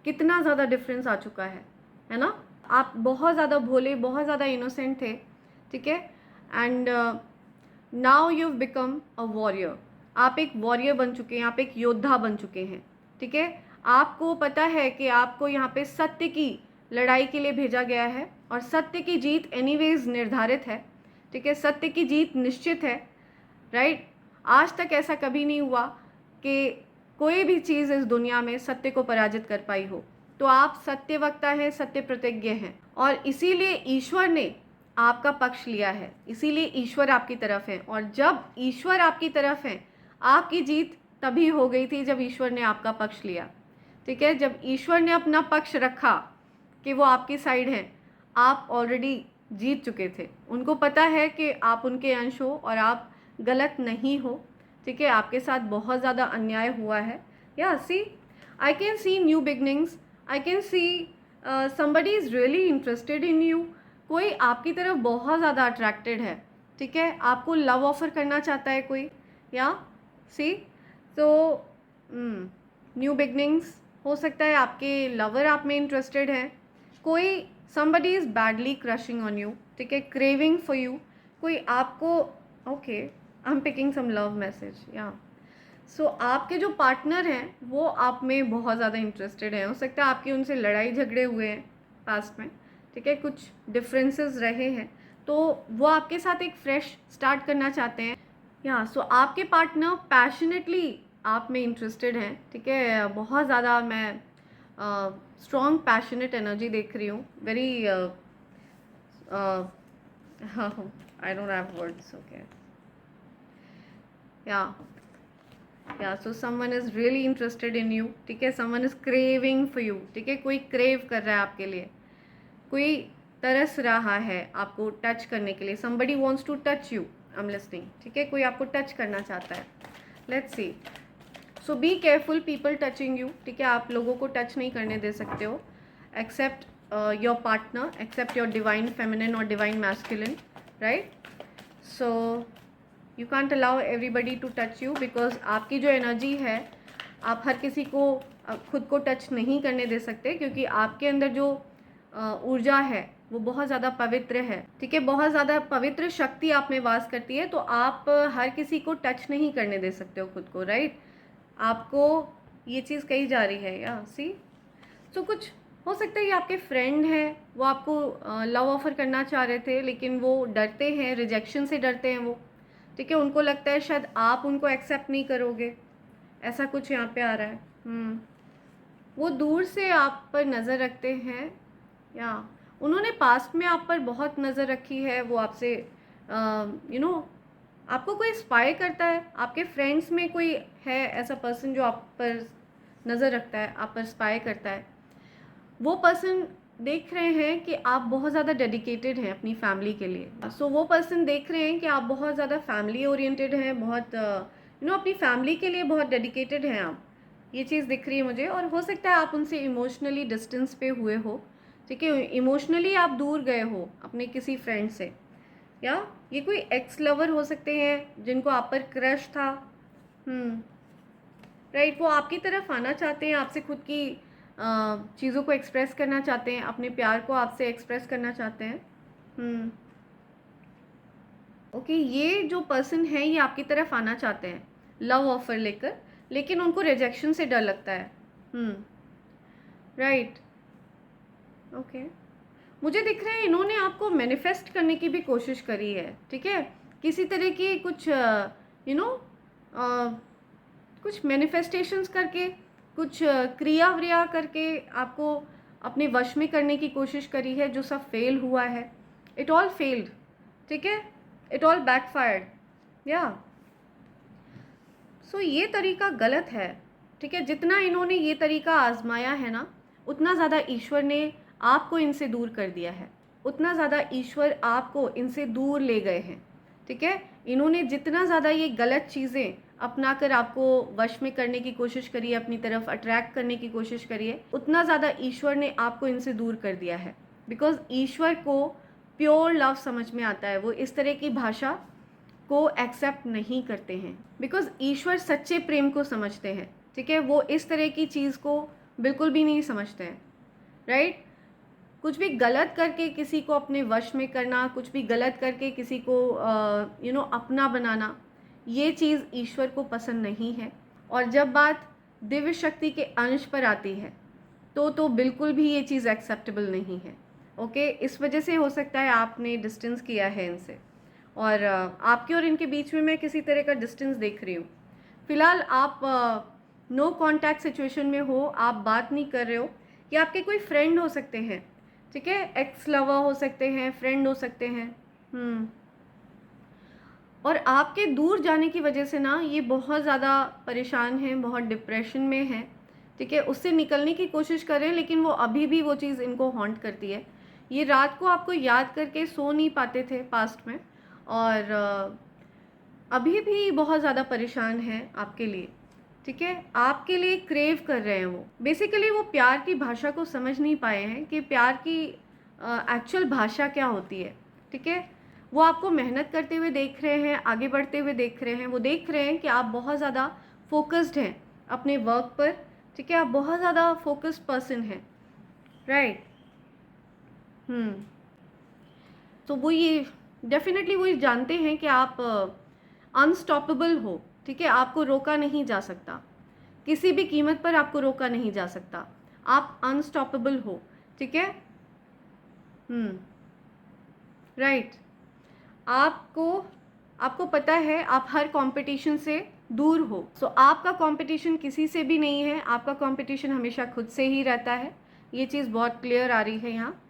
कितना ज़्यादा डिफरेंस आ चुका है ना। आप बहुत ज़्यादा भोले, बहुत ज़्यादा इनोसेंट थे, ठीक है, and now you have become a warrior. आप एक वॉरियर बन चुके हैं, आप एक योद्धा बन चुके हैं, ठीक है। आपको पता है कि आपको यहाँ पे सत्य की लड़ाई के लिए भेजा गया है और सत्य की जीत एनीवेज निर्धारित है, ठीक है, सत्य की जीत निश्चित है, राइट। आज तक ऐसा कभी नहीं हुआ कि कोई भी चीज़ इस दुनिया में सत्य को पराजित कर पाई हो। तो आप सत्यवक्ता हैं, सत्य प्रतिज्ञ हैं, और इसीलिए ईश्वर ने आपका पक्ष लिया है, इसीलिए ईश्वर आपकी तरफ है। और जब ईश्वर आपकी तरफ है, आपकी जीत तभी हो गई थी जब ईश्वर ने आपका पक्ष लिया, ठीक है। जब ईश्वर ने अपना पक्ष रखा कि वो आपकी साइड हैं, आप ऑलरेडी जीत चुके थे। उनको पता है कि आप उनके अंश हो और आप गलत नहीं हो, ठीक है। आपके साथ बहुत ज़्यादा अन्याय हुआ है। या see, I can see new beginnings, I can see somebody is really interested in you. कोई आपकी तरफ बहुत ज़्यादा अट्रैक्टेड है, ठीक है, आपको लव ऑफर करना चाहता है कोई। या सी, तो न्यू बिगनिंग्स हो सकता है, आपके लवर आप में इंटरेस्टेड है, कोई somebody is badly crushing on you, ठीक है, craving for you, कोई आपको, okay, I am picking some love message. या सो आपके जो पार्टनर हैं वो आप में बहुत ज़्यादा इंटरेस्टेड हैं। हो सकता है आपकी उनसे लड़ाई झगड़े हुए हैं पास्ट में, ठीक है, कुछ डिफरेंसेस रहे हैं, तो वो आपके साथ एक फ्रेश स्टार्ट करना चाहते हैं। या सो आपके पार्टनर पैशनेटली आप में इंटरेस्टेड हैं, ठीक है, बहुत ज़्यादा मैं स्ट्रॉन्ग पैशनेट एनर्जी देख रही हूँ, very I don't have words. Okay, या so someone is really interested in you, ठीक है, someone is craving for you, ठीक है, कोई क्रेव कर रहा है आपके लिए, कोई तरस रहा है आपको टच करने के लिए। Somebody wants to touch you, I am listening, ठीक है, कोई आपको टच करना चाहता है। Let's see, so be careful people touching you, ठीक है, आप लोगों को टच नहीं करने दे सकते हो accept your partner, accept your divine feminine और divine masculine, right. So you can't allow everybody to touch you, because आपकी जो एनर्जी है, आप हर किसी को खुद को टच नहीं करने दे सकते, क्योंकि आपके अंदर जो ऊर्जा है वो बहुत ज़्यादा पवित्र है, ठीक है, बहुत ज़्यादा पवित्र शक्ति आप में वास करती है, तो आप हर किसी को टच नहीं करने दे सकते हो खुद को, राइट। आपको ये चीज़ कही जा रही है। या सी, तो कुछ हो सकता है ये आपके फ्रेंड हैं, वो आपको लव ऑफ़र करना चाह रहे थे, लेकिन वो डरते हैं, रिजेक्शन से डरते हैं वो, ठीक है, उनको लगता है शायद आप उनको एक्सेप्ट नहीं करोगे, ऐसा कुछ यहाँ पे आ रहा है। वो दूर से आप पर नज़र रखते हैं, या उन्होंने पास्ट में आप पर बहुत नज़र रखी है, वो आपसे आपको कोई स्पाई करता है, आपके फ्रेंड्स में कोई है ऐसा पर्सन जो आप पर नज़र रखता है, आप पर स्पाई करता है। वो पर्सन देख रहे हैं कि आप बहुत ज़्यादा डेडिकेटेड हैं अपनी फैमिली के लिए। सो वो पर्सन देख रहे हैं कि आप बहुत ज़्यादा फैमिली ओरिएंटेड हैं, बहुत अपनी फैमिली के लिए बहुत डेडिकेटेड हैं आप। ये चीज़ दिख रही है मुझे। और हो सकता है आप उनसे इमोशनली डिस्टेंस पे हुए हो, ठीक है, इमोशनली आप दूर गए हो अपने किसी फ्रेंड से, या ये कोई एक्स लवर हो सकते हैं जिनको आप पर क्रश था। राइट, वो आपकी तरफ आना चाहते हैं, आपसे खुद की चीज़ों को एक्सप्रेस करना चाहते हैं, अपने प्यार को आपसे एक्सप्रेस करना चाहते हैं। ओके, ये जो पर्सन है ये आपकी तरफ आना चाहते हैं लव ऑफर लेकर, लेकिन उनको रिजेक्शन से डर लगता है। राइट, ओके, मुझे दिख रहा है इन्होंने आपको मैनिफेस्ट करने की भी कोशिश करी है, ठीक है, किसी तरह की कुछ कुछ मैनिफेस्टेशंस करके, कुछ क्रिया व्रिया करके आपको अपने वश में करने की कोशिश करी है, जो सब फेल हुआ है। इट ऑल फेल्ड, ठीक है, इट ऑल बैकफायर्ड, या सो ये तरीका गलत है, ठीक है। जितना इन्होंने ये तरीका आजमाया है ना, उतना ज़्यादा ईश्वर ने आपको इनसे दूर कर दिया है, उतना ज़्यादा ईश्वर आपको इनसे दूर ले गए हैं, ठीक है। इन्होंने जितना ज़्यादा ये गलत चीज़ें अपना कर आपको वश में करने की कोशिश करी है, अपनी तरफ अट्रैक्ट करने की कोशिश करी है, उतना ज़्यादा ईश्वर ने आपको इनसे दूर कर दिया है। बिकॉज ईश्वर को प्योर लव समझ में आता है, वो इस तरह की भाषा को एक्सेप्ट नहीं करते हैं, बिकॉज ईश्वर सच्चे प्रेम को समझते हैं, ठीक है। वो इस तरह की चीज़ को बिल्कुल भी नहीं समझते हैं, राइट। कुछ भी गलत करके किसी को अपने वश में करना, कुछ भी गलत करके किसी को अपना बनाना, ये चीज़ ईश्वर को पसंद नहीं है। और जब बात दिव्य शक्ति के अंश पर आती है तो बिल्कुल भी ये चीज़ एक्सेप्टेबल नहीं है, ओके। इस वजह से हो सकता है आपने डिस्टेंस किया है इनसे, और आपके और इनके बीच में मैं किसी तरह का डिस्टेंस देख रही हूँ। फिलहाल आप नो कॉन्टैक्ट सिचुएशन में हो, आप बात नहीं कर रहे हो, या आपके कोई फ्रेंड हो सकते हैं, ठीक है, एक्स लवर हो सकते हैं, फ्रेंड हो सकते हैं। और आपके दूर जाने की वजह से ना ये बहुत ज़्यादा परेशान हैं, बहुत डिप्रेशन में हैं, ठीक है, उससे निकलने की कोशिश करें, लेकिन वो अभी भी वो चीज़ इनको हॉन्ट करती है। ये रात को आपको याद करके सो नहीं पाते थे पास्ट में, और अभी भी बहुत ज़्यादा परेशान हैं आपके लिए, ठीक है, आपके लिए क्रेव कर रहे हैं। वो बेसिकली वो प्यार की भाषा को समझ नहीं पाए हैं कि प्यार की एक्चुअल भाषा क्या होती है, ठीक है। वो आपको मेहनत करते हुए देख रहे हैं, आगे बढ़ते हुए देख रहे हैं, वो देख रहे हैं कि आप बहुत ज़्यादा फोकस्ड हैं अपने वर्क पर, ठीक है, आप बहुत ज़्यादा फोकस्ड पर्सन हैं, राइट। तो वो ये डेफिनेटली वो ये जानते हैं कि आप अनस्टॉपेबल हो, ठीक है, आपको रोका नहीं जा सकता, किसी भी कीमत पर आपको रोका नहीं जा सकता, आप अनस्टॉपेबल हो, ठीक है। राइट, आपको पता है आप हर कंपटीशन से दूर हो। सो आपका कंपटीशन किसी से भी नहीं है, आपका कंपटीशन हमेशा खुद से ही रहता है। ये चीज़ बहुत क्लियर आ रही है यहाँ,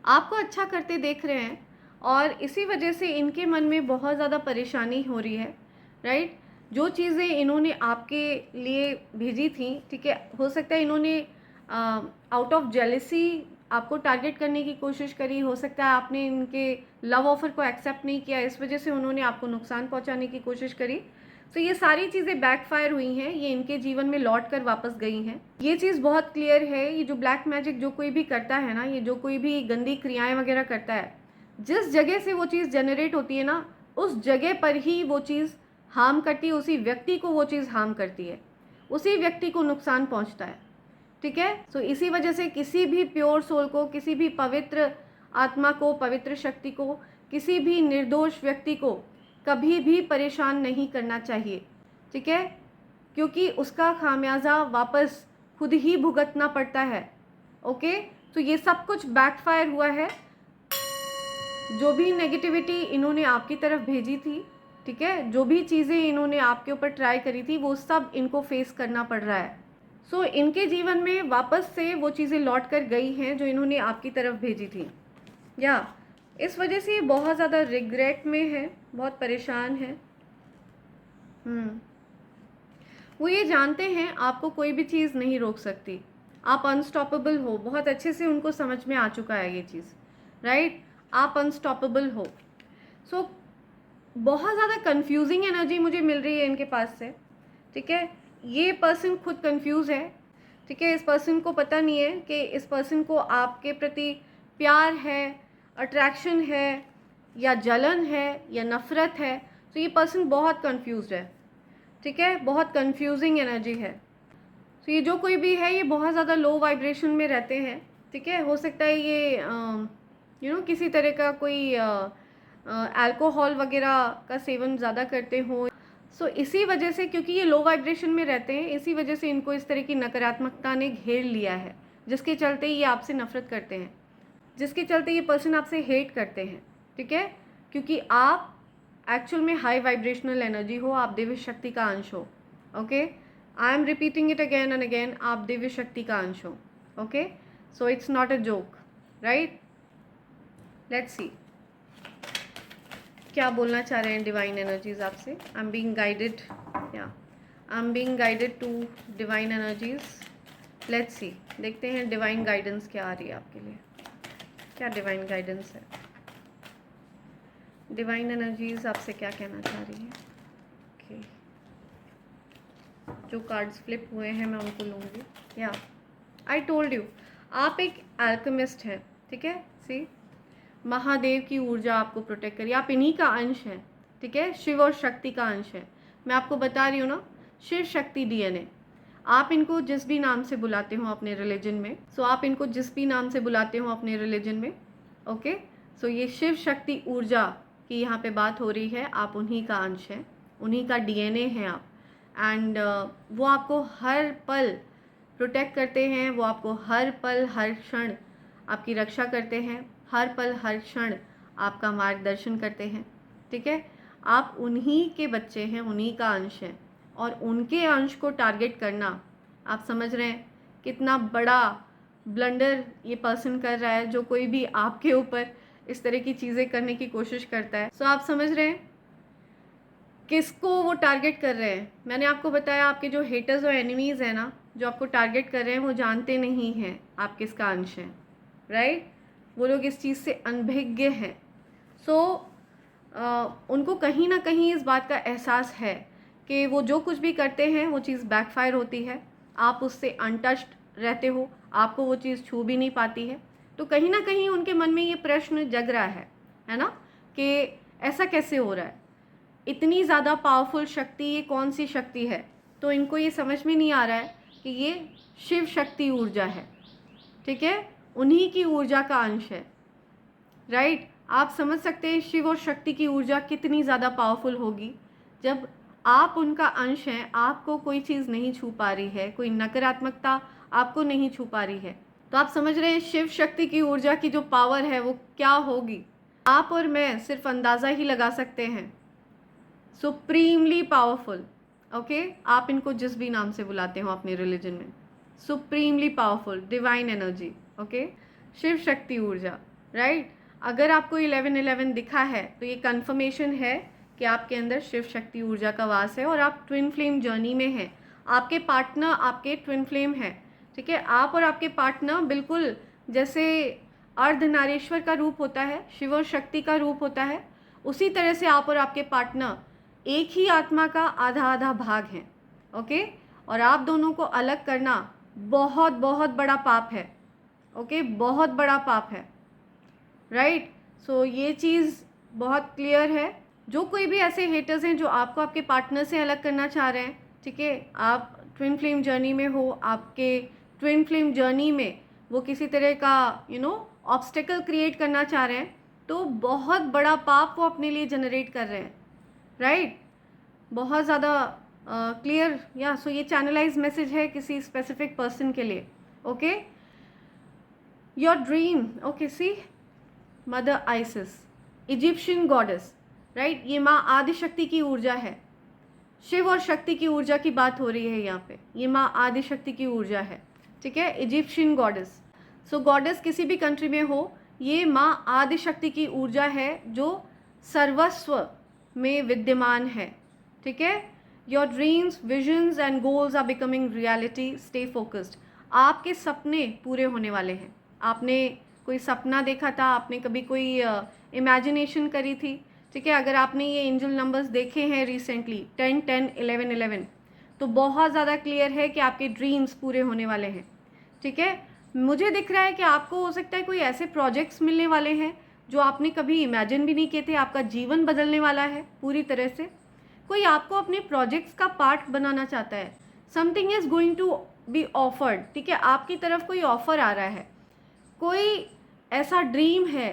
आपको अच्छा करते देख रहे हैं, और इसी वजह से इनके मन में बहुत ज़्यादा परेशानी हो रही है, राइट। जो चीज़ें इन्होंने आपके लिए भेजी थी, ठीक है, हो सकता है इन्होंने आउट ऑफ जेलसी आपको टारगेट करने की कोशिश करी, हो सकता है आपने इनके लव ऑफ़र को एक्सेप्ट नहीं किया, इस वजह से उन्होंने आपको नुकसान पहुंचाने की कोशिश करी। तो ये सारी चीज़ें बैकफायर हुई हैं, ये इनके जीवन में लौट कर वापस गई हैं। ये चीज़ बहुत क्लियर है, ये जो ब्लैक मैजिक जो कोई भी करता है ना, ये जो कोई भी गंदी क्रियाएं वगैरह करता है, जिस जगह से वो चीज़ जनरेट होती है ना, उस जगह पर ही वो चीज़ हार्म करती है, उसी व्यक्ति को वो चीज़ हार्म करती है, उसी व्यक्ति को नुकसान पहुँचता है, ठीक है। सो इसी वजह से किसी भी प्योर सोल को, किसी भी पवित्र आत्मा को, पवित्र शक्ति को, किसी भी निर्दोष व्यक्ति को कभी भी परेशान नहीं करना चाहिए, ठीक है, क्योंकि उसका खामियाजा वापस खुद ही भुगतना पड़ता है, ओके। तो ये सब कुछ बैकफायर हुआ है, जो भी नेगेटिविटी इन्होंने आपकी तरफ भेजी थी, ठीक है, जो भी चीज़ें इन्होंने आपके ऊपर ट्राई करी थी, वो सब इनको फेस करना पड़ रहा है। सो इनके जीवन में वापस से वो चीज़ें लौट कर गई हैं जो इन्होंने आपकी तरफ भेजी थी, या इस वजह से ये बहुत ज़्यादा रिग्रेट में है, बहुत परेशान है। वो ये जानते हैं आपको कोई भी चीज़ नहीं रोक सकती, आप अनस्टॉपेबल हो, बहुत अच्छे से उनको समझ में आ चुका है ये चीज़, राइट? आप अनस्टॉपेबल हो। सो बहुत ज़्यादा कंफ्यूजिंग एनर्जी मुझे मिल रही है इनके पास से, ठीक है? ये पर्सन खुद कंफ्यूज है, ठीक है? इस पर्सन को पता नहीं है कि इस पर्सन को आपके प्रति प्यार है, अट्रैक्शन है, या जलन है, या नफ़रत है। तो ये पर्सन बहुत कंफ्यूज है, ठीक है? बहुत कंफ्यूजिंग एनर्जी है। तो ये जो कोई भी है ये बहुत ज़्यादा लो वाइब्रेशन में रहते हैं, ठीक है? हो सकता है ये किसी तरह का कोई अल्कोहल वगैरह का सेवन ज़्यादा करते हों। सो इसी वजह से, क्योंकि ये लो वाइब्रेशन में रहते हैं, इसी वजह से इनको इस तरह की नकारात्मकता ने घेर लिया है, जिसके चलते ये आपसे नफ़रत करते हैं, जिसके चलते ये पर्सन आपसे हेट करते हैं, ठीक है? क्योंकि आप एक्चुअल में हाई वाइब्रेशनल एनर्जी हो, आप दिव्य शक्ति का अंश हो, okay? I am repeating it again and again, आप दिव्य शक्ति का अंश हो, okay? So it's not a joke, right? Let's see क्या बोलना चाह रहे हैं डिवाइन एनर्जीज आपसे। आई एम बीइंग गाइडेड, या I am being guided to divine energies. Let's see, देखते हैं डिवाइन गाइडेंस क्या आ रही है आपके लिए, क्या डिवाइन गाइडेंस है। डिवाइन एनर्जीज आपसे क्या कहना चाह रही है। ओके, जो कार्ड्स फ्लिप हुए हैं मैं उनको लूँगी। या आई टोल्ड यू, आप एक अल्केमिस्ट हैं, ठीक है? सी, महादेव की ऊर्जा आपको प्रोटेक्ट करिए, आप इन्हीं का अंश हैं, ठीक है? शिव और शक्ति का अंश है। मैं आपको बता रही हूँ ना, शिव शक्ति डीएनए। आप इनको जिस भी नाम से बुलाते हो अपने रिलीजन में, सो आप इनको जिस भी नाम से बुलाते हो अपने रिलीजन में, ओके? सो ये शिव शक्ति ऊर्जा की यहाँ पे बात हो रही है, आप उन्हीं का अंश हैं, उन्हीं का डीएनए हैं आप। एंड वो आपको हर पल प्रोटेक्ट करते हैं, वो आपको हर पल हर क्षण आपकी रक्षा करते हैं, हर पल हर क्षण आपका मार्गदर्शन करते हैं, ठीक है? आप उन्हीं के बच्चे हैं, उन्हीं का अंश हैं, और उनके अंश को टारगेट करना, आप समझ रहे हैं कितना बड़ा ब्लंडर ये पर्सन कर रहा है, जो कोई भी आपके ऊपर इस तरह की चीज़ें करने की कोशिश करता है। सो आप समझ रहे हैं किसको वो टारगेट कर रहे हैं। मैंने आपको बताया, आपके जो हेटर्स और एनिमीज़ हैं ना, जो आपको टारगेट कर रहे हैं, वो जानते नहीं हैं आप किसका अंश हैं, राइट? वो लोग इस चीज़ से अनभिज्ञ हैं। सो उनको कहीं ना कहीं इस बात का एहसास है कि वो जो कुछ भी करते हैं वो चीज़ बैकफायर होती है, आप उससे अनटच्ड रहते हो, आपको वो चीज़ छू भी नहीं पाती है। तो कहीं ना कहीं उनके मन में ये प्रश्न जग रहा है ना, कि ऐसा कैसे हो रहा है, इतनी ज़्यादा पावरफुल शक्ति, ये कौन सी शक्ति है? तो इनको ये समझ में नहीं आ रहा है कि ये शिव शक्ति ऊर्जा है, ठीक है? उन्हीं की ऊर्जा का अंश है, राइट? आप समझ सकते हैं शिव और शक्ति की ऊर्जा कितनी ज़्यादा पावरफुल होगी जब आप उनका अंश हैं, आपको कोई चीज़ नहीं छू पा रही है, कोई नकारात्मकता आपको नहीं छू पा रही है। तो आप समझ रहे हैं शिव शक्ति की ऊर्जा की जो पावर है वो क्या होगी, आप और मैं सिर्फ अंदाज़ा ही लगा सकते हैं। Supremely powerful, okay? आप इनको जिस भी नाम से बुलाते हो अपने रिलीजन में, supremely powerful divine energy, okay? Shiva Shakti ऊर्जा, राइट? अगर आपको 1111 दिखा है तो ये कंफर्मेशन है कि आपके अंदर शिव शक्ति ऊर्जा का वास है और आप ट्विन फ्लेम जर्नी में हैं। आपके पार्टनर आपके ट्विन फ्लेम है, ठीक है? आप और आपके पार्टनर बिल्कुल जैसे अर्धनारीश्वर का रूप होता है, शिव और शक्ति का रूप होता है, उसी तरह से आप और आपके पार्टनर एक ही आत्मा का आधा आधा भाग हैं, ओके? और आप दोनों को अलग करना बहुत बहुत बड़ा पाप है, ओके? बहुत बड़ा पाप है, राइट? सो ये चीज़ बहुत क्लियर है। जो कोई भी ऐसे हेटर्स हैं जो आपको आपके पार्टनर से अलग करना चाह रहे हैं, ठीक है? आप ट्विन फ्लेम जर्नी में हो, आपके ट्विन फ्लेम जर्नी में वो किसी तरह का ऑब्स्टेकल क्रिएट करना चाह रहे हैं, तो बहुत बड़ा पाप वो अपने लिए जनरेट कर रहे हैं, राइट? बहुत ज़्यादा क्लियर, या सो ये चैनलाइज मैसेज है किसी स्पेसिफिक पर्सन के लिए, okay? Your dream, okay? See, mother Isis, Egyptian goddess, right? ये माँ आदिशक्ति की ऊर्जा है, शिव और शक्ति की ऊर्जा की बात हो रही है यहाँ पे। ये माँ आदि शक्ति की ऊर्जा है, ठीक है, इजिप्शियन गॉडेस। सो गॉडेस किसी भी कंट्री में हो, ये माँ आदि शक्ति की ऊर्जा है जो सर्वस्व में विद्यमान है, ठीक है। Your dreams, visions and goals are becoming reality, stay focused. आपके सपने पूरे होने वाले हैं। आपने कोई सपना देखा था, आपने कभी कोई इमेजिनेशन करी थी, ठीक है, अगर आपने ये एंजल नंबर्स देखे हैं रिसेंटली 10 10 11 11, तो बहुत ज़्यादा क्लियर है कि आपके ड्रीम्स पूरे होने वाले हैं, ठीक है। मुझे दिख रहा है कि आपको हो सकता है कोई ऐसे प्रोजेक्ट्स मिलने वाले हैं जो आपने कभी इमेजिन भी नहीं किए थे। आपका जीवन बदलने वाला है पूरी तरह से। कोई आपको अपने प्रोजेक्ट्स का पार्ट बनाना चाहता है। Something is going to be offered, ठीक है, आपकी तरफ कोई ऑफ़र आ रहा है। कोई ऐसा ड्रीम है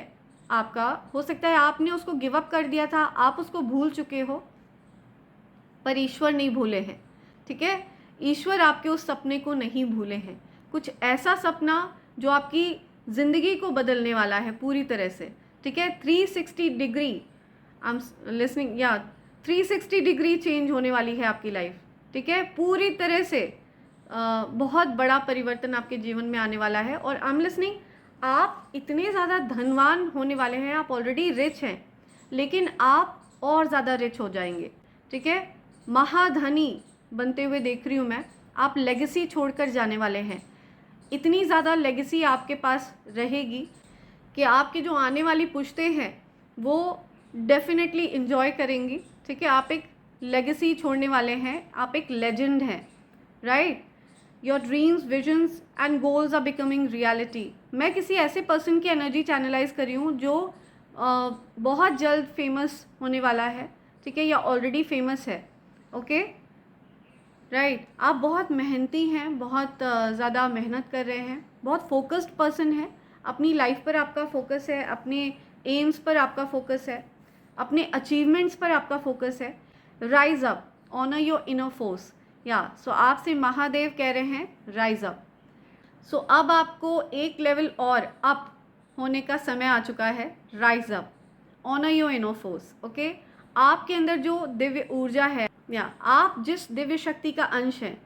आपका, हो सकता है आपने उसको गिव अप कर दिया था, आप उसको भूल चुके हो, पर ईश्वर नहीं भूले हैं, ठीक है। ईश्वर आपके उस सपने को नहीं भूले हैं। कुछ ऐसा सपना जो आपकी ज़िंदगी को बदलने वाला है पूरी तरह से, ठीक है। 360 डिग्री, आई एम लिसनिंग, या 360 डिग्री चेंज होने वाली है आपकी लाइफ, ठीक है, पूरी तरह से। बहुत बड़ा परिवर्तन आपके जीवन में आने वाला है। और आई एम लिसनिंग, आप इतने ज़्यादा धनवान होने वाले हैं, आप ऑलरेडी रिच हैं, लेकिन आप और ज़्यादा रिच हो जाएंगे, ठीक है। महाधनी बनते हुए देख रही हूँ मैं। आप लेगेसी छोड़कर जाने वाले हैं। इतनी ज़्यादा लेगेसी आपके पास रहेगी कि आपकी जो आने वाली पुश्तें हैं वो डेफिनेटली इन्जॉय करेंगी, ठीक है। आप एक लेगेसी छोड़ने वाले हैं, आप एक लेजेंड हैं, right. Your dreams, visions and goals are becoming reality. मैं किसी ऐसे पर्सन की एनर्जी चैनलाइज कर रही हूँ जो बहुत जल्द फेमस होने वाला है, ठीक है, या ऑलरेडी फेमस है, ओके, राइट। आप बहुत मेहनती हैं, बहुत ज़्यादा मेहनत कर रहे हैं, बहुत फोकस्ड पर्सन है। अपनी लाइफ पर आपका फोकस है, अपने एम्स पर आपका फोकस है, अपने अचीवमेंट्स पर आपका फोकस है। Rise up, honour your inner force, या सो आपसे महादेव कह रहे हैं राइज अप। सो अब आपको एक लेवल और अप होने का समय आ चुका है। Rise up, honour your inner force, okay. आपके अंदर जो दिव्य ऊर्जा है, या आप जिस दिव्य शक्ति का अंश है,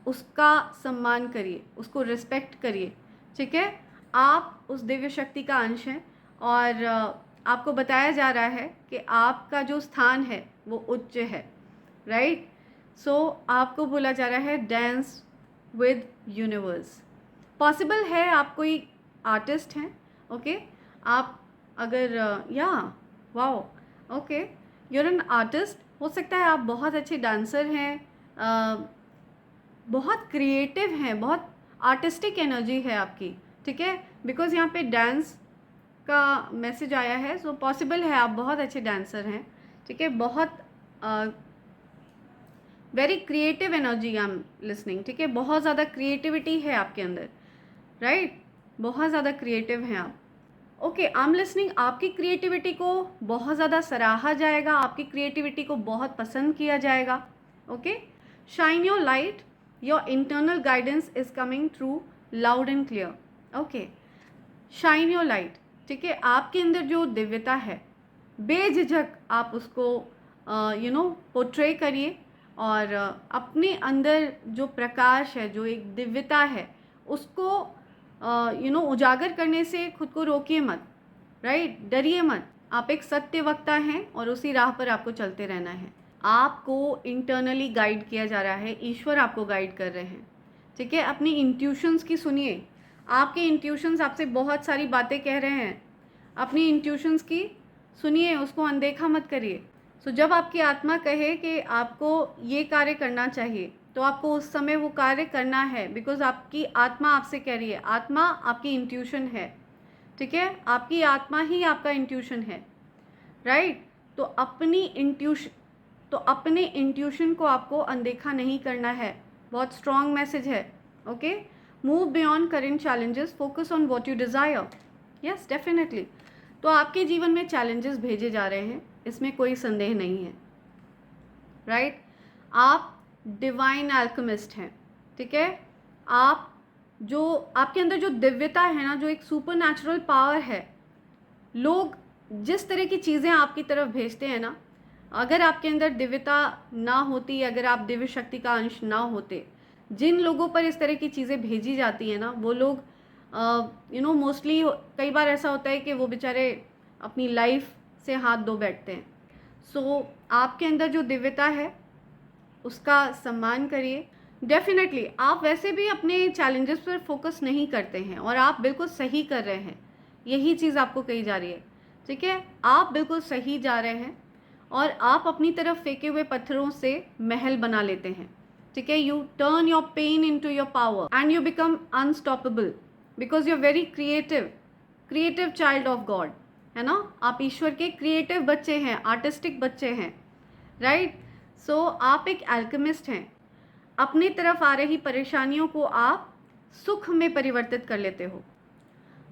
उसका सम्मान करिए, उसको रिस्पेक्ट करिए, ठीक है। आप उस दिव्य शक्ति का अंश हैं और आपको बताया जा रहा है कि आपका जो स्थान है वो उच्च है, राइट। सो आपको बोला जा रहा है डांस विद यूनिवर्स। पॉसिबल है आप कोई आर्टिस्ट हैं, ओके, आप अगर या wow, okay, you're an artist. हो सकता है आप बहुत अच्छे डांसर हैं, बहुत क्रिएटिव हैं, बहुत आर्टिस्टिक एनर्जी है आपकी, ठीक है, बिकॉज यहाँ पे डांस का मैसेज आया है। सो पॉसिबल है आप बहुत अच्छे डांसर हैं, ठीक है, बहुत very creative energy I am listening, ठीक है, बहुत ज़्यादा क्रिएटिविटी है आपके अंदर, राइट, बहुत ज़्यादा क्रिएटिव हैं आप, ओके। आई एम लिसनिंग, आपकी क्रिएटिविटी को बहुत ज़्यादा सराहा जाएगा, आपकी क्रिएटिविटी को बहुत पसंद किया जाएगा, okay. Shine your light, your internal guidance is coming through loud and clear, okay. Shine your light, ठीक है, आपके अंदर जो दिव्यता है बेझिझक आप उसको पोर्ट्रे करिए, और अपने अंदर जो प्रकाश है, जो एक दिव्यता है, उसको उजागर करने से खुद को रोकिए मत, राइट, डरिए मत। आप एक सत्य वक्ता हैं और उसी राह पर आपको चलते रहना है। आपको इंटरनली गाइड किया जा रहा है, ईश्वर आपको गाइड कर रहे हैं, ठीक है। अपनी इंट्यूशंस की सुनिए, आपके इंट्यूशंस आपसे बहुत सारी बातें कह रहे हैं, अपनी इंट्यूशंस की सुनिए, उसको अनदेखा मत करिए। सो जब आपकी आत्मा कहे कि आपको ये कार्य करना चाहिए, तो आपको उस समय वो कार्य करना है, बिकॉज आपकी आत्मा आपसे कह रही है। आत्मा आपकी इंट्यूशन है, ठीक है, आपकी आत्मा ही आपका इंट्यूशन है, राइट। तो अपने इंट्यूशन को आपको अनदेखा नहीं करना है। बहुत स्ट्रॉन्ग मैसेज है, okay. Move beyond current challenges, focus on what you desire, yes definitely. तो आपके जीवन में चैलेंजेस भेजे जा रहे हैं, इसमें कोई संदेह नहीं है, राइट। आप डिवाइन अल्केमिस्ट हैं, ठीक है। आप जो आपके अंदर जो दिव्यता है ना, जो एक सुपर नेचुरल पावर है, लोग जिस तरह की चीज़ें आपकी तरफ भेजते हैं ना, अगर आपके अंदर दिव्यता ना होती, अगर आप दिव्य शक्ति का अंश ना होते, जिन लोगों पर इस तरह की चीज़ें भेजी जाती हैं ना, वो लोग मोस्टली कई बार ऐसा होता है कि वो बेचारे अपनी लाइफ से हाथ धो बैठते हैं। सो आपके अंदर जो दिव्यता है उसका सम्मान करिए। डेफिनेटली आप वैसे भी अपने चैलेंजेस पर फोकस नहीं करते हैं और आप बिल्कुल सही कर रहे हैं, यही चीज़ आपको कही जा रही है, ठीक है। आप बिल्कुल सही जा रहे हैं और आप अपनी तरफ फेंके हुए पत्थरों से महल बना लेते हैं, ठीक है। You turn your pain into your power and you become unstoppable because you are very creative child of God, है ना। आप ईश्वर के क्रिएटिव बच्चे हैं, आर्टिस्टिक बच्चे हैं, राइट। सो आप एक एल्केमिस्ट हैं। अपनी तरफ आ रही परेशानियों को आप सुख में परिवर्तित कर लेते हो।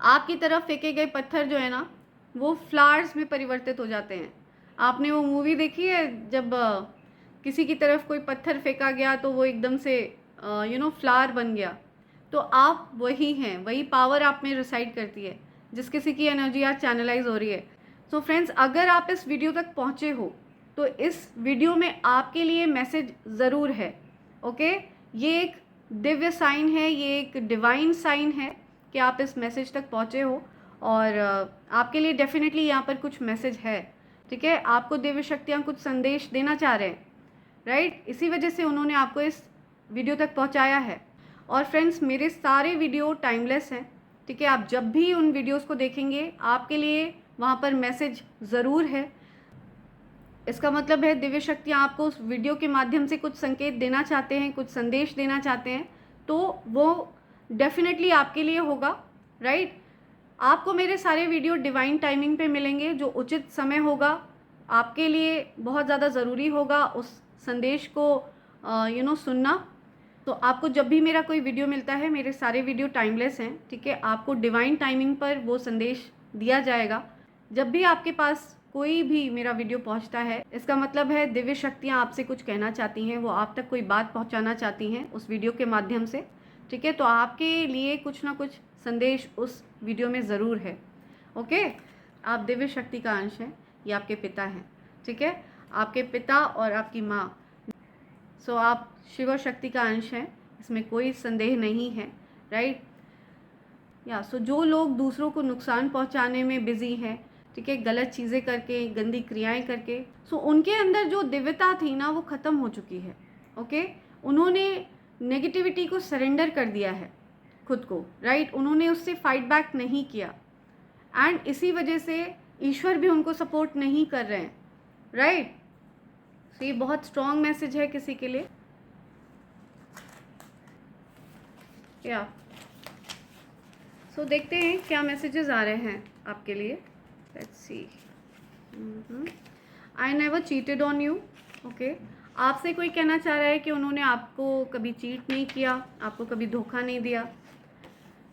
आपकी तरफ फेंके गए पत्थर जो है ना, वो फ्लावर्स में परिवर्तित हो जाते हैं। आपने वो मूवी देखी है जब किसी की तरफ कोई पत्थर फेंका गया तो वो एकदम से फ्लावर बन गया। तो आप वही हैं, वही पावर आप में रिसाइड करती है, जिस किसी की एनर्जी आज चैनलाइज हो रही है। सो फ्रेंड्स, अगर आप इस वीडियो तक पहुँचे हो तो इस वीडियो में आपके लिए मैसेज ज़रूर है, ओके। ये एक दिव्य साइन है, ये एक डिवाइन साइन है कि आप इस मैसेज तक पहुँचे हो और आपके लिए डेफिनेटली यहाँ पर कुछ मैसेज है, ठीक है। आपको दिव्य शक्तियाँ कुछ संदेश देना चाह रहे हैं, राइट। इसी वजह से उन्होंने आपको इस वीडियो तक पहुँचाया है। और फ्रेंड्स, मेरे सारे वीडियो टाइमलेस हैं, ठीक है। आप जब भी उन वीडियोज़ को देखेंगे आपके लिए वहाँ पर मैसेज ज़रूर है। इसका मतलब है दिव्य शक्तियाँ आपको उस वीडियो के माध्यम से कुछ संकेत देना चाहते हैं, कुछ संदेश देना चाहते हैं, तो वो डेफिनेटली आपके लिए होगा, राइट। आपको मेरे सारे वीडियो डिवाइन टाइमिंग पे मिलेंगे, जो उचित समय होगा, आपके लिए बहुत ज़्यादा ज़रूरी होगा उस संदेश को सुनना। तो आपको जब भी मेरा कोई वीडियो मिलता है, मेरे सारे वीडियो टाइमलेस हैं, ठीक है। आपको डिवाइन टाइमिंग पर वो संदेश दिया जाएगा। जब भी आपके पास कोई भी मेरा वीडियो पहुंचता है, इसका मतलब है दिव्य शक्तियां आपसे कुछ कहना चाहती हैं, वो आप तक कोई बात पहुंचाना चाहती हैं उस वीडियो के माध्यम से, ठीक है। तो आपके लिए कुछ ना कुछ संदेश उस वीडियो में ज़रूर है, ओके। आप दिव्य शक्ति का अंश हैं, ये आपके पिता हैं, ठीक है। आपके पिता और आपकी माँ, सो आप शिव शक्ति का अंश हैं, इसमें कोई संदेह नहीं है, राइट। या सो जो लोग दूसरों को नुकसान पहुंचाने में बिजी हैं, ठीक है, गलत चीज़ें करके, गंदी क्रियाएं करके, सो उनके अंदर जो दिव्यता थी ना वो ख़त्म हो चुकी है, ओके। उन्होंने नेगेटिविटी को सरेंडर कर दिया है खुद को, राइट। उन्होंने उससे फाइट बैक नहीं किया एंड इसी वजह से ईश्वर भी उनको सपोर्ट नहीं कर रहे हैं, राइट। सो ये बहुत स्ट्रॉन्ग मैसेज है किसी के लिए, या सो देखते हैं क्या मैसेजेस आ रहे हैं आपके लिए। Let's see. I never cheated on you, okay. आपसे कोई कहना चाह रहा है कि उन्होंने आपको कभी चीट नहीं किया, आपको कभी धोखा नहीं दिया।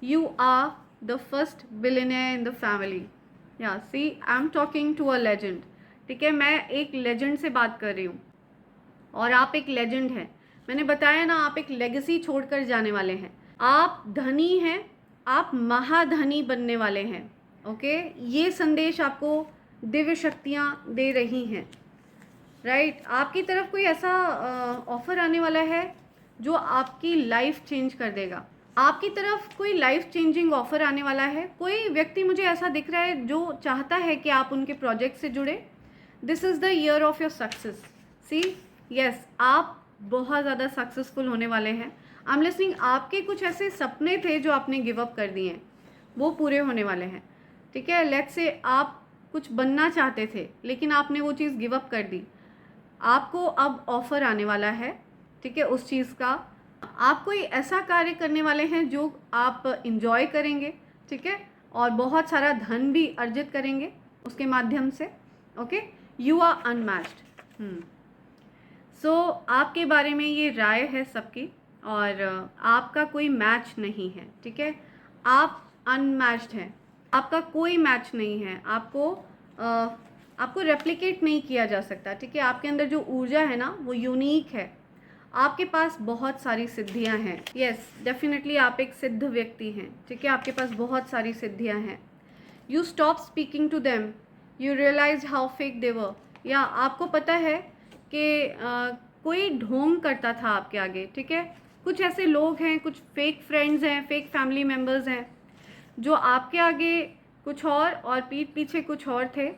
You are the first billionaire in the family. या see, I am talking to a legend, ठीक है। मैं एक लेजेंड से बात कर रही हूँ और आप एक लेजेंड हैं। मैंने बताया ना, आप एक लेगेसी छोड़कर जाने वाले हैं। आप धनी हैं, आप महाधनी बनने वाले हैं, ओके। ये संदेश आपको दिव्य शक्तियाँ दे रही हैं, राइट। आपकी तरफ कोई ऐसा ऑफ़र आने वाला है जो आपकी लाइफ चेंज कर देगा। आपकी तरफ कोई लाइफ चेंजिंग ऑफ़र आने वाला है। कोई व्यक्ति मुझे ऐसा दिख रहा है जो चाहता है कि आप उनके प्रोजेक्ट से जुड़े। This is the year of your success. See, yes, आप बहुत ज़्यादा सक्सेसफुल होने वाले हैं। I am listening. आपके कुछ ऐसे सपने थे जो आपने गिव अप कर दिए हैं, वो पूरे होने वाले हैं, ठीक है। लेट्स से आप कुछ बनना चाहते थे लेकिन आपने वो चीज़ गिव अप कर दी। आपको अब ऑफ़र आने वाला है, ठीक है, उस चीज़ का। आप कोई ऐसा कार्य करने वाले हैं जो आप इंजॉय करेंगे, ठीक है, और बहुत सारा धन भी अर्जित करेंगे उसके माध्यम से, okay. You are unmatched. So आपके बारे में ये राय है सबकी और आपका कोई मैच नहीं है, ठीक है। आप अनमैच्ड हैं, आपका कोई मैच नहीं है। आपको रेप्लिकेट नहीं किया जा सकता, ठीक है। आपके अंदर जो ऊर्जा है ना वो यूनिक है। आपके पास बहुत सारी सिद्धियां हैं। यस, डेफिनेटली आप एक सिद्ध व्यक्ति हैं, ठीक है। आपके पास बहुत सारी सिद्धियां हैं। You stop speaking to them, you realise how fake they were. या आपको पता है कि कोई ढोंग करता था आपके आगे, ठीक है। कुछ ऐसे लोग हैं, कुछ फेक फ्रेंड्स हैं, फेक फैमिली मेम्बर्स हैं, जो आपके आगे कुछ और पीठ पीछे कुछ और थे।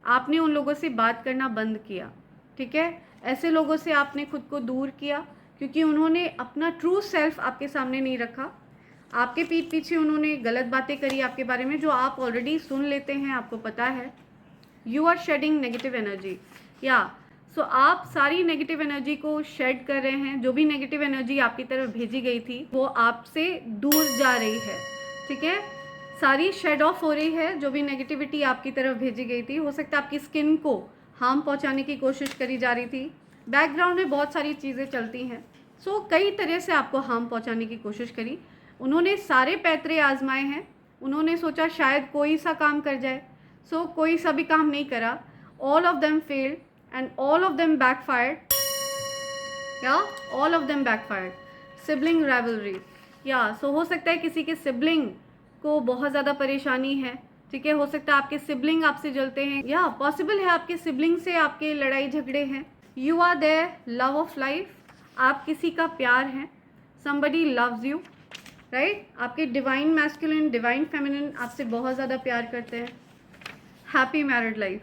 आपने उन लोगों से बात करना बंद किया, ठीक है। ऐसे लोगों से आपने खुद को दूर किया, क्योंकि उन्होंने अपना ट्रू सेल्फ आपके सामने नहीं रखा। आपके पीठ पीछे उन्होंने गलत बातें करी आपके बारे में, जो आप ऑलरेडी सुन लेते हैं, आपको पता है। You are shedding negative energy, या सो आप सारी नेगेटिव एनर्जी को शेड कर रहे हैं। जो भी नेगेटिव एनर्जी आपकी तरफ भेजी गई थी वो आपसे दूर जा रही है, ठीक है। सारी शेड ऑफ हो रही है। जो भी नेगेटिविटी आपकी तरफ भेजी गई थी, हो सकता है आपकी स्किन को हार्म पहुंचाने की कोशिश करी जा रही थी। बैकग्राउंड में बहुत सारी चीज़ें चलती हैं, सो कई तरह से आपको हार्म पहुंचाने की कोशिश करी। उन्होंने सारे पैतरे आजमाए हैं। उन्होंने सोचा शायद कोई सा काम कर जाए, सो कोई सा भी काम नहीं करा। All of them failed and all of them backfired, या all of them backfired. Sibling rivalry, या सो हो सकता है किसी के सिबलिंग को बहुत ज़्यादा परेशानी है, ठीक है। हो सकता है आपके सिबलिंग आपसे जलते हैं, या पॉसिबल है आपके सिबलिंग से आपके लड़ाई झगड़े हैं। You are their love of life, आप किसी का प्यार हैं। Somebody loves you, right. आपके डिवाइन मैस्कुलिन, डिवाइन फेमिनिन आपसे बहुत ज़्यादा प्यार करते हैं। Happy married life.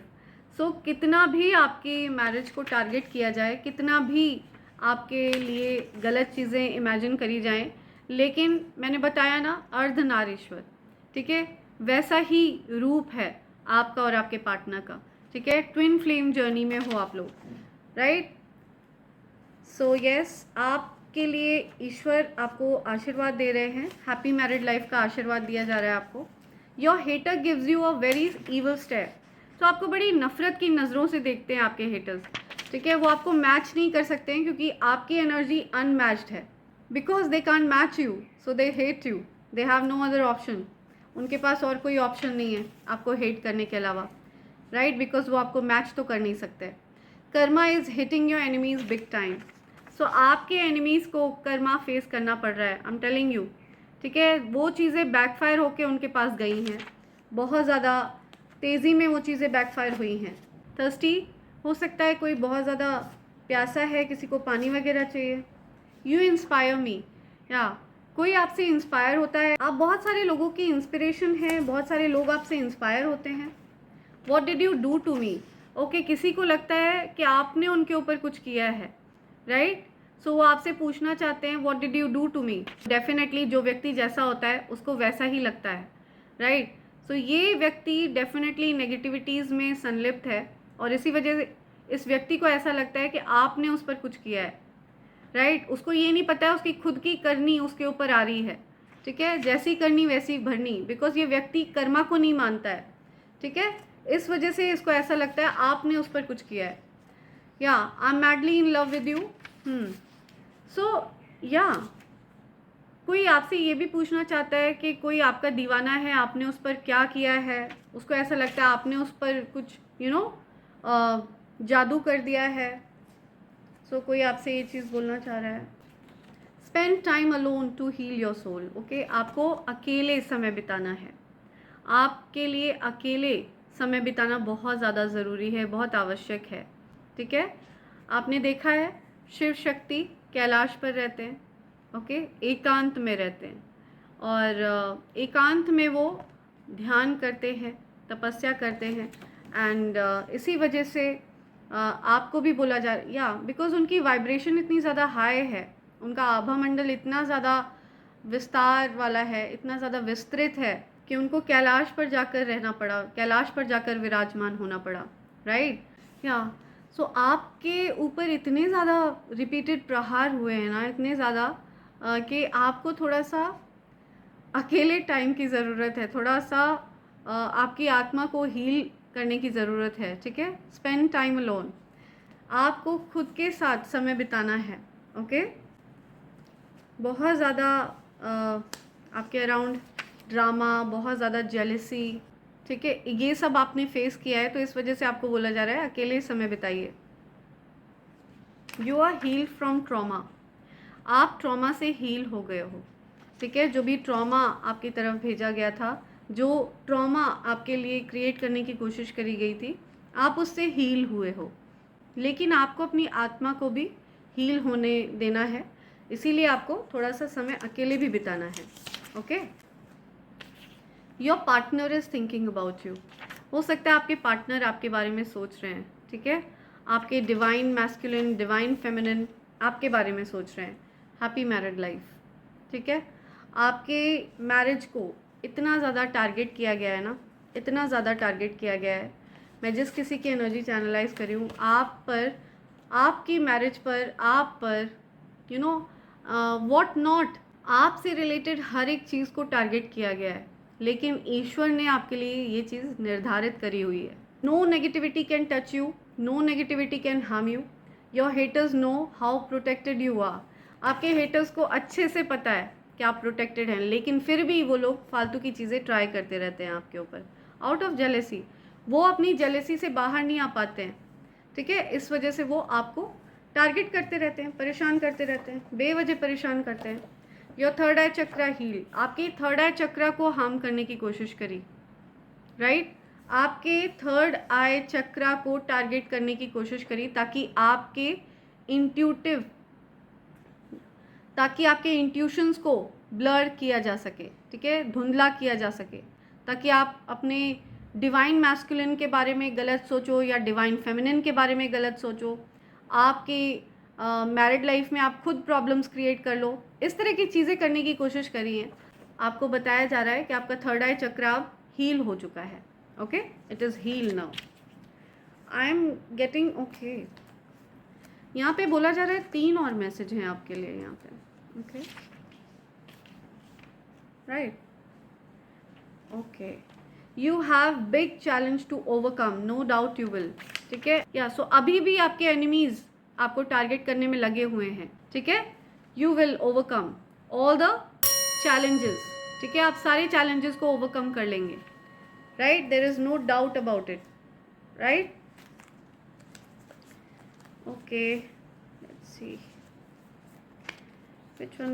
सो कितना भी आपकी मैरिज को टारगेट किया जाए, कितना भी आपके लिए गलत चीज़ें इमेजिन करी जाएं, लेकिन मैंने बताया ना, अर्धनारीश्वर, ठीक है, वैसा ही रूप है आपका और आपके पार्टनर का, ठीक है। ट्विन फ्लेम जर्नी में हो आप लोग, राइट। सो यस, आपके लिए ईश्वर आपको आशीर्वाद दे रहे हैं। हैप्पी मैरिड लाइफ का आशीर्वाद दिया जा रहा है आपको। Your hater gives you a very evil stare. तो आपको बड़ी नफरत की नज़रों से देखते हैं आपके हेटर्स, ठीक है। वो आपको मैच नहीं कर सकते हैं, क्योंकि आपकी एनर्जी अनमैच्ड है। Because they can't match you, so they hate you. They have no other option. उनके पास और कोई ऑप्शन नहीं है आपको हेट करने के अलावा, राइट। बिकॉज वो आपको मैच तो कर नहीं सकते। Karma is hitting your enemies big time. So आपके एनिमीज़ को कर्मा फेस करना पड़ रहा है, आई एम टेलिंग यू, ठीक है। वो चीज़ें बैकफायर होके उनके पास गई हैं, बहुत ज़्यादा तेज़ी में वो चीज़ें बैकफायर हुई हैं। थर्स्टी, हो सकता है कोई बहुत ज़्यादा प्यासा है, किसी को पानी वगैरह चाहिए। यू इंस्पायर मी, या कोई आपसे इंस्पायर होता है। आप बहुत सारे लोगों की इंस्पिरेशन हैं, बहुत सारे लोग आपसे इंस्पायर होते हैं। What did you do to me, okay. किसी को लगता है कि आपने उनके ऊपर कुछ किया है, राइट। सो वो आपसे पूछना चाहते हैं what did you do to me. Definitely जो व्यक्ति जैसा होता है उसको वैसा ही लगता है, राइट। सो ये व्यक्ति डेफिनेटली नेगेटिविटीज़ में संलिप्त है, और इसी वजह से इस व्यक्ति को ऐसा लगता है कि आपने उस पर कुछ किया है, राइट। उसको ये नहीं पता है उसकी खुद की करनी उसके ऊपर आ रही है, ठीक है। जैसी करनी वैसी भरनी, बिकॉज ये व्यक्ति कर्मा को नहीं मानता है, ठीक है। इस वजह से इसको ऐसा लगता है आपने उस पर कुछ किया है। या I am madly in love with you. So या कोई आपसे ये भी पूछना चाहता है कि कोई आपका दीवाना है, आपने उस पर क्या किया है। उसको ऐसा लगता है आपने उस पर कुछ जादू कर दिया है। सो कोई आपसे ये चीज़ बोलना चाह रहा है। Spend time alone to heal your soul, okay. आपको अकेले समय बिताना है। आपके लिए अकेले समय बिताना बहुत ज़्यादा ज़रूरी है, बहुत आवश्यक है, ठीक है। आपने देखा है शिव शक्ति कैलाश पर रहते हैं, ओके, एकांत में रहते हैं, और एकांत में वो ध्यान करते हैं, तपस्या करते हैं। एंड इसी वजह से आपको भी बोला जा, या बिकॉज उनकी वाइब्रेशन इतनी ज़्यादा हाई है, उनका आभा मंडल इतना ज़्यादा विस्तार वाला है, इतना ज़्यादा विस्तृत है कि उनको कैलाश पर जाकर रहना पड़ा, कैलाश पर जाकर विराजमान होना पड़ा, राइट। या सो आपके ऊपर इतने ज़्यादा रिपीटेड प्रहार हुए हैं ना, इतने ज़्यादा कि आपको थोड़ा सा अकेले टाइम की ज़रूरत है, थोड़ा सा आपकी आत्मा को हील करने की ज़रूरत है, ठीक है। स्पेंड टाइम अलोन, आपको खुद के साथ समय बिताना है, ओके। बहुत ज़्यादा आपके अराउंड ड्रामा, बहुत ज़्यादा जेलसी, ठीक है, ये सब आपने फेस किया है, तो इस वजह से आपको बोला जा रहा है अकेले समय बिताइए। You are heal from trauma, आप ट्रॉमा से हील हो गए हो, ठीक है। जो भी ट्रॉमा आपकी तरफ भेजा गया था, जो ट्रॉमा आपके लिए क्रिएट करने की कोशिश करी गई थी, आप उससे हील हुए हो, लेकिन आपको अपनी आत्मा को भी हील होने देना है, इसीलिए आपको थोड़ा सा समय अकेले भी बिताना है। Okay, your partner is thinking about you. हो सकता है आपके पार्टनर आपके बारे में सोच रहे हैं, ठीक है, आपके डिवाइन मैस्कुलिन, डिवाइन फेमिनिन आपके बारे में सोच रहे हैं। हैप्पी मैरिड लाइफ, ठीक है। आपके मैरिज को इतना ज़्यादा टारगेट किया गया है ना, इतना ज़्यादा टारगेट किया गया है। मैं जिस किसी की एनर्जी चैनलाइज कर रही हूँ, आप पर, आपकी मैरिज पर, आप पर, यू नो व्हाट नॉट, आपसे रिलेटेड हर एक चीज़ को टारगेट किया गया है, लेकिन ईश्वर ने आपके लिए ये चीज़ निर्धारित करी हुई है। No negativity can touch you, no negativity can harm you. Your haters know how protected you are. आपके हेटर्स को अच्छे से पता है कि आप प्रोटेक्टेड हैं, लेकिन फिर भी वो लोग फालतू की चीज़ें ट्राई करते रहते हैं आपके ऊपर, आउट ऑफ जेलेसी। वो अपनी जेलेसी से बाहर नहीं आ पाते हैं, ठीक है, इस वजह से वो आपको टारगेट करते रहते हैं, परेशान करते रहते हैं, बेवजह परेशान करते हैं। Your third eye chakra heal, आपकी थर्ड आई चक्रा को हार्म करने की कोशिश करी, राइट, आपके थर्ड आई चक्रा को टारगेट करने की कोशिश करी, ताकि आपके इंट्यूशंस को ब्लर किया जा सके, ठीक है, धुंधला किया जा सके, ताकि आप अपने डिवाइन मैस्कुलिन के बारे में गलत सोचो या डिवाइन फेमिनिन के बारे में गलत सोचो, आपकी मैरिड लाइफ में आप खुद प्रॉब्लम्स क्रिएट कर लो, इस तरह की चीज़ें करने की कोशिश करी हैं। आपको बताया जा रहा है कि आपका थर्ड आई चक्र अब हील हो चुका है। Okay, it is heal now. I am getting okay. यहाँ पे बोला जा रहा है 3 और मैसेज हैं आपके लिए यहाँ पे। Okay, right, okay, you have big challenge to overcome, no doubt you will, ठीक है, या सो अभी भी आपके एनिमीज आपको टारगेट करने में लगे हुए हैं, ठीक है, you will overcome all the challenges, ठीक है, आप सारे चैलेंजेस को ओवरकम कर लेंगे, right, there is no doubt about it, right. Okay, let's see which one,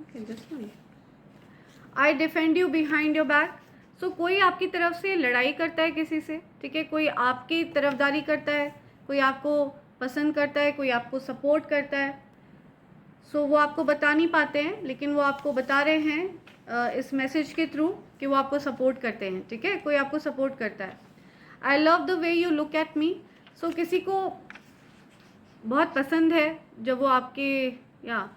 okay, this one. I defend you behind your back. So कोई आपकी तरफ से लड़ाई करता है किसी से, ठीक है, कोई आपकी तरफदारी करता है, कोई आपको पसंद करता है, कोई आपको सपोर्ट करता है। सो वो आपको बता नहीं पाते हैं, लेकिन वो आपको बता रहे हैं इस मैसेज के थ्रू कि वो आपको सपोर्ट करते हैं, ठीक है, कोई आपको सपोर्ट करता है। I love the way you look at me. So किसी को बहुत पसंद है जब वो आपके, या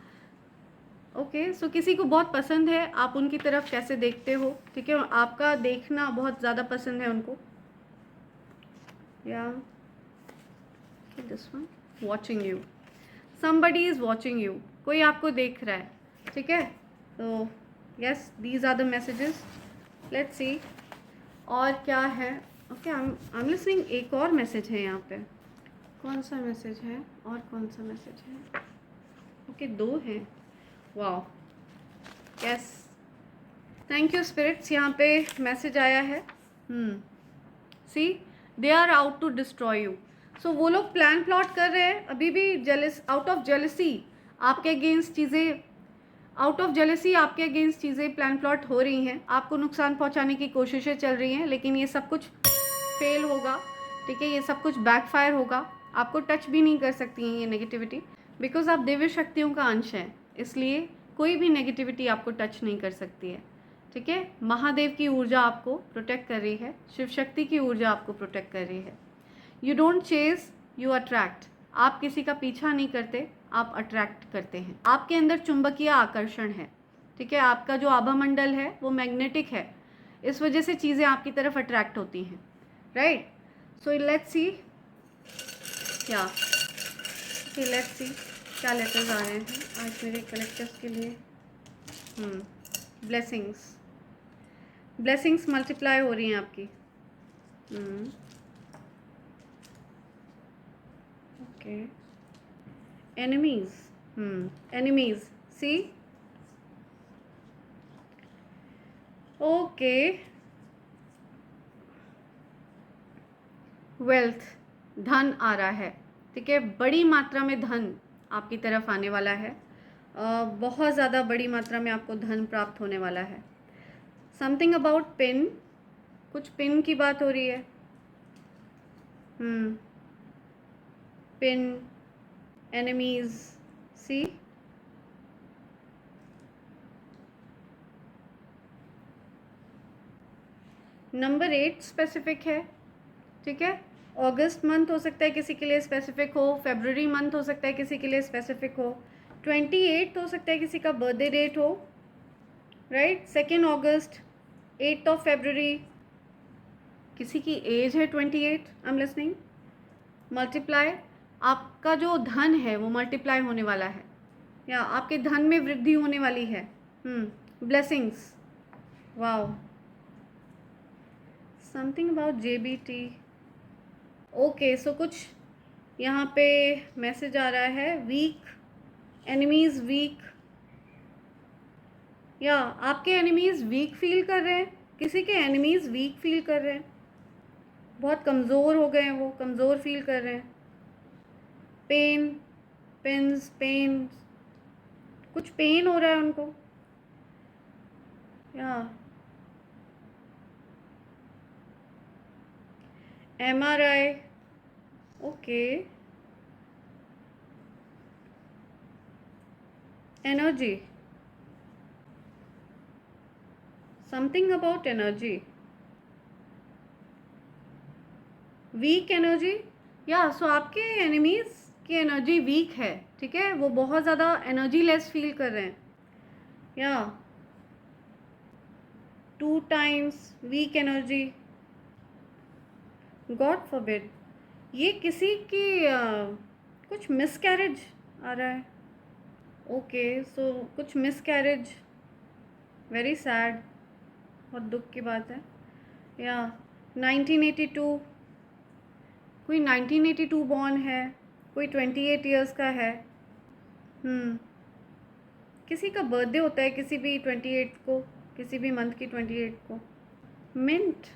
ओके, सो किसी को बहुत पसंद है आप उनकी तरफ कैसे देखते हो, ठीक है, आपका देखना बहुत ज़्यादा पसंद है उनको, या this one, watching you, somebody is watching you, कोई आपको देख रहा है, ठीक है। तो yes, these are the messages, let's see और क्या है। ओके, आई एम लिसनिंग, एक और मैसेज है यहाँ पे, कौन सा मैसेज है और कौन सा मैसेज है? ओके, 2 हैं, wow, yes, thank you spirits, यहाँ पे मैसेज आया है, see they are out to destroy you. So वो लोग प्लान प्लॉट कर रहे हैं अभी भी, जेलस, आउट ऑफ जेलसी आपके अगेंस्ट चीज़ें, आउट ऑफ जेलसी आपके अगेंस्ट चीज़ें प्लान प्लॉट हो रही हैं, आपको नुकसान पहुँचाने की कोशिशें चल रही हैं, लेकिन ये सब कुछ फेल होगा, ठीक है, ये सब कुछ बैकफायर होगा, आपको टच भी नहीं कर सकती हैं ये नेगेटिविटी, बिकॉज आप दिव्य शक्तियों का अंश हैं, इसलिए कोई भी नेगेटिविटी आपको टच नहीं कर सकती है, ठीक है। महादेव की ऊर्जा आपको प्रोटेक्ट कर रही है, शिव शक्ति की ऊर्जा आपको प्रोटेक्ट कर रही है। You don't chase, you attract, आप किसी का पीछा नहीं करते, आप अट्रैक्ट करते हैं, आपके अंदर चुंबकीय आकर्षण है, ठीक है, आपका जो आभा मंडल है वो मैग्नेटिक है, इस वजह से चीज़ें आपकी तरफ अट्रैक्ट होती हैं, राइट। सो लेट्स सी क्या, ओके, लेट्स सी क्या लेटर्स आ रहे हैं आज मेरे कलेक्टर्स के लिए। ब्लेसिंग्स, ब्लेसिंग्स मल्टीप्लाई हो रही हैं आपकी। ओके, एनिमीज, एनिमीज, सी, ओके, वेल्थ, धन आ रहा है, ठीक है, बड़ी मात्रा में धन आपकी तरफ आने वाला है, बहुत ज़्यादा बड़ी मात्रा में आपको धन प्राप्त होने वाला है। समथिंग अबाउट पिन, कुछ पिन की बात हो रही है, पिन, एनिमीज, सी। नंबर 8 स्पेसिफिक है, ठीक है। अगस्त मंथ हो सकता है किसी के लिए स्पेसिफिक हो, फरवरी मंथ हो सकता है किसी के लिए स्पेसिफिक हो, 28 हो सकता है किसी का बर्थडे डेट हो, राइट। 2 अगस्त, 8 ऑफ फरवरी, किसी की एज है 28। आई एम लिसनिंग। मल्टीप्लाई, आपका जो धन है वो मल्टीप्लाई होने वाला है, या आपके धन में वृद्धि होने वाली है। Blessings, wow. Something about JBT। Okay, so कुछ यहाँ पे मैसेज आ रहा है, वीक, एनिमीज़ वीक, या आपके एनिमीज़ वीक फील कर रहे हैं, किसी के एनिमीज़ वीक फील कर रहे हैं, बहुत कमज़ोर हो गए हैं, वो कमज़ोर फील कर रहे हैं। पेन, पिंस, पेन, कुछ पेन हो रहा है उनको, या MRI, okay. Energy, something about energy, weak energy, या सो आपके एनिमीज़ की एनर्जी वीक है, ठीक है। वो बहुत ज़्यादा एनर्जी लेस फील कर रहे हैं, या 2 times weak energy, God forbid. ये किसी की कुछ मिसकैरेज आ रहा है, ओके। सो कुछ मिसकैरेज, वेरी सैड, बहुत दुख की बात है। या 1982, कोई 1982 बॉर्न है, कोई 28 ईयर्स का है। किसी का बर्थडे होता है किसी भी 28 को, किसी भी मंथ की 28 को। Mint,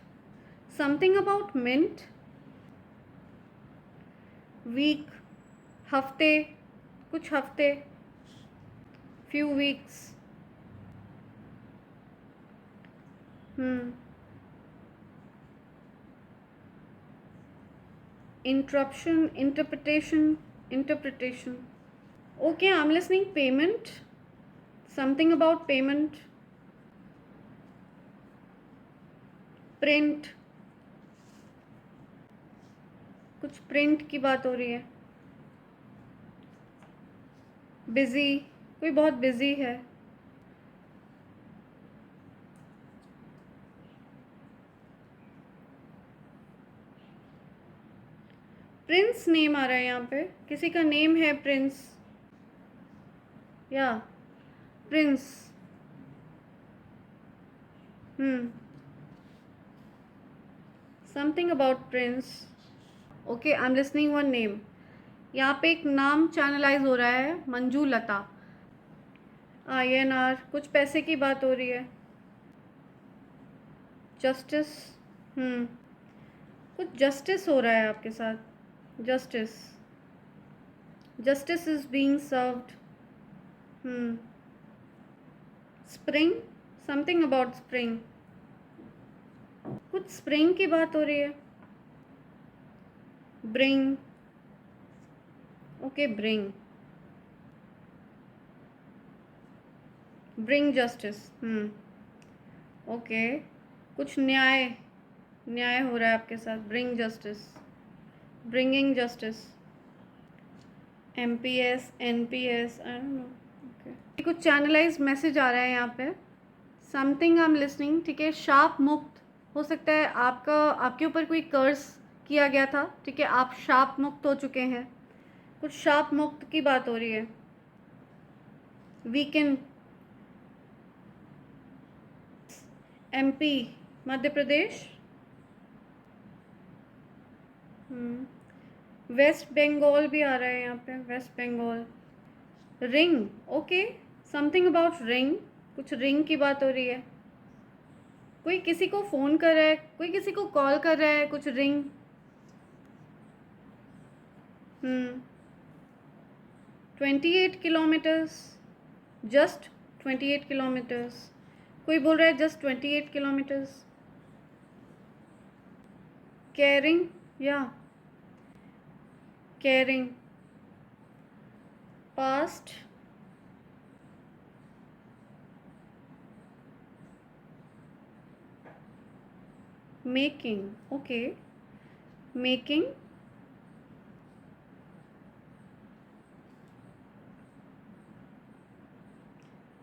something about mint, week, हफ्ते, कुछ हफ्ते, few weeks. Interruption, interpretation, okay. I am listening. Payment, something about payment, print, कुछ प्रिंट की बात हो रही है। बिजी, कोई बहुत बिजी है। प्रिंस नेम आ रहा है यहाँ पे, किसी का नेम है प्रिंस, या Prince. Something about Prince, okay. I am listening one name. यहाँ पे एक नाम चैनलाइज हो रहा है, मंजू लता। INR, कुछ पैसे की बात हो रही है। जस्टिस, कुछ जस्टिस हो रहा है आपके साथ, justice, justice is being served. Spring, something about spring, कुछ स्प्रिंग की बात हो रही है। Bring, okay, bring, bring justice, okay. कुछ न्याय, न्याय हो रहा है आपके साथ। Bring justice, bringing justice, MPS, NPS, I don't know, okay. कुछ चैनलाइज मैसेज आ रहा है यहाँ पे, समथिंग आई एम लिसनिंग, ठीक है। शाप मुक्त, हो सकता है आपका, आपके ऊपर कोई कर्ज किया गया था, ठीक है, आप शाप मुक्त हो चुके हैं, कुछ शाप मुक्त की बात हो रही है। Weekend, MP, Madhya Pradesh, West Bengal भी आ रहा है यहाँ पे, West Bengal. Ring, okay, something about ring, कुछ रिंग की बात हो रही है। कोई किसी को फ़ोन कर रहा है, कोई किसी को कॉल कर रहा है, कुछ रिंग। 28 किलोमीटर्स, जस्ट 28 किलोमीटर्स, कोई बोल रहा है जस्ट 28 किलोमीटर्स। कैरिंग, या caring, past, making, okay, making,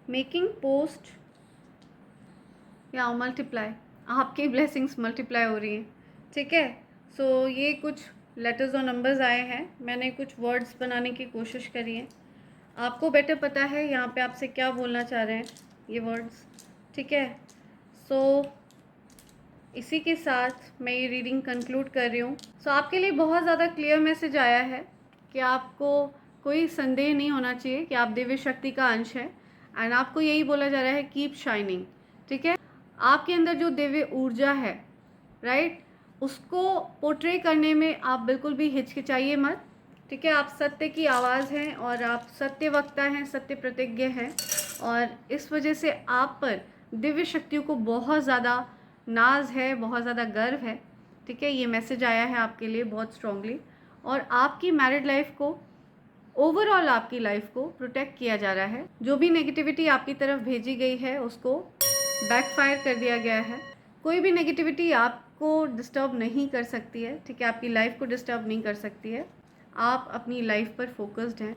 making post या मल्टीप्लाई, आपकी ब्लेसिंग्स मल्टीप्लाई हो रही हैं, ठीक है। सो ये कुछ लेटर्स और नंबर्स आए हैं, मैंने कुछ वर्ड्स बनाने की कोशिश करी है। आपको बेटर पता है यहाँ पे आपसे क्या बोलना चाह रहे हैं ये वर्ड्स, ठीक है। सो इसी के साथ मैं ये रीडिंग कंक्लूड कर रही हूँ। सो आपके लिए बहुत ज़्यादा क्लियर मैसेज आया है कि आपको कोई संदेह नहीं होना चाहिए कि आप दिव्य शक्ति का अंश है, एंड आपको यही बोला जा रहा है कीप शाइनिंग, ठीक है। आपके अंदर जो दिव्य ऊर्जा है, राइट, उसको पोर्ट्रे करने में आप बिल्कुल भी हिचकिचाइए मत, ठीक है। आप सत्य की आवाज़ हैं और आप सत्य वक्ता हैं, सत्य प्रतिज्ञ हैं, और इस वजह से आप पर दिव्य शक्तियों को बहुत ज़्यादा नाज है, बहुत ज़्यादा गर्व है, ठीक है। ये मैसेज आया है आपके लिए बहुत स्ट्रांगली, और आपकी मैरिड लाइफ को, ओवरऑल आपकी लाइफ को प्रोटेक्ट किया जा रहा है। जो भी नेगेटिविटी आपकी तरफ भेजी गई है उसको बैकफायर कर दिया गया है। कोई भी नेगेटिविटी आपको डिस्टर्ब नहीं कर सकती है, ठीक है, आपकी लाइफ को डिस्टर्ब नहीं कर सकती है। आप अपनी लाइफ पर फोकस्ड हैं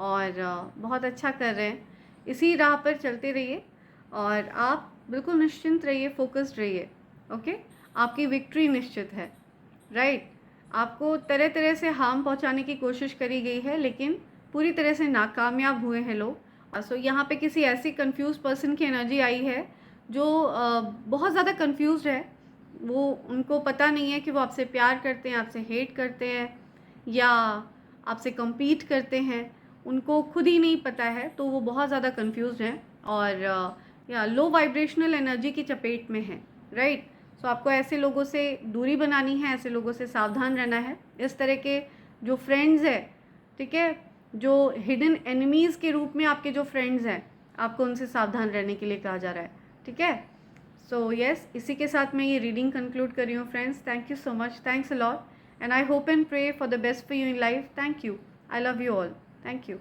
और बहुत अच्छा कर रहे हैं। इसी राह पर चलते रहिए और आप बिल्कुल निश्चिंत रहिए, फोकस्ड रहिए, ओके। आपकी विक्ट्री निश्चित है, राइट। आपको तरह तरह से हार्म पहुंचाने की कोशिश करी गई है, लेकिन पूरी तरह से नाकामयाब हुए हैं लोग। सो यहाँ पे किसी ऐसी कंफ्यूज पर्सन की एनर्जी आई है जो बहुत ज़्यादा कंफ्यूज्ड है। वो, उनको पता नहीं है कि वो आपसे प्यार करते हैं, आपसे हेट करते हैं, या आपसे कम्पीट करते हैं। उनको खुद ही नहीं पता है, तो वो बहुत ज़्यादा कंफ्यूज्ड हैं और या लो वाइब्रेशनल एनर्जी की चपेट में है, राइट। सो आपको ऐसे लोगों से दूरी बनानी है, ऐसे लोगों से सावधान रहना है। इस तरह के जो फ्रेंड्स हैं, ठीक है, जो हिडन एनिमीज़ के रूप में आपके जो फ्रेंड्स हैं, आपको उनसे सावधान रहने के लिए कहा जा रहा है, ठीक है। सो यस, इसी के साथ मैं ये रीडिंग कंक्लूड कर रही हूँ friends. Thank you so much, thanks a lot, and I hope and pray for the best for you in life. Thank you, I love you all, thank you.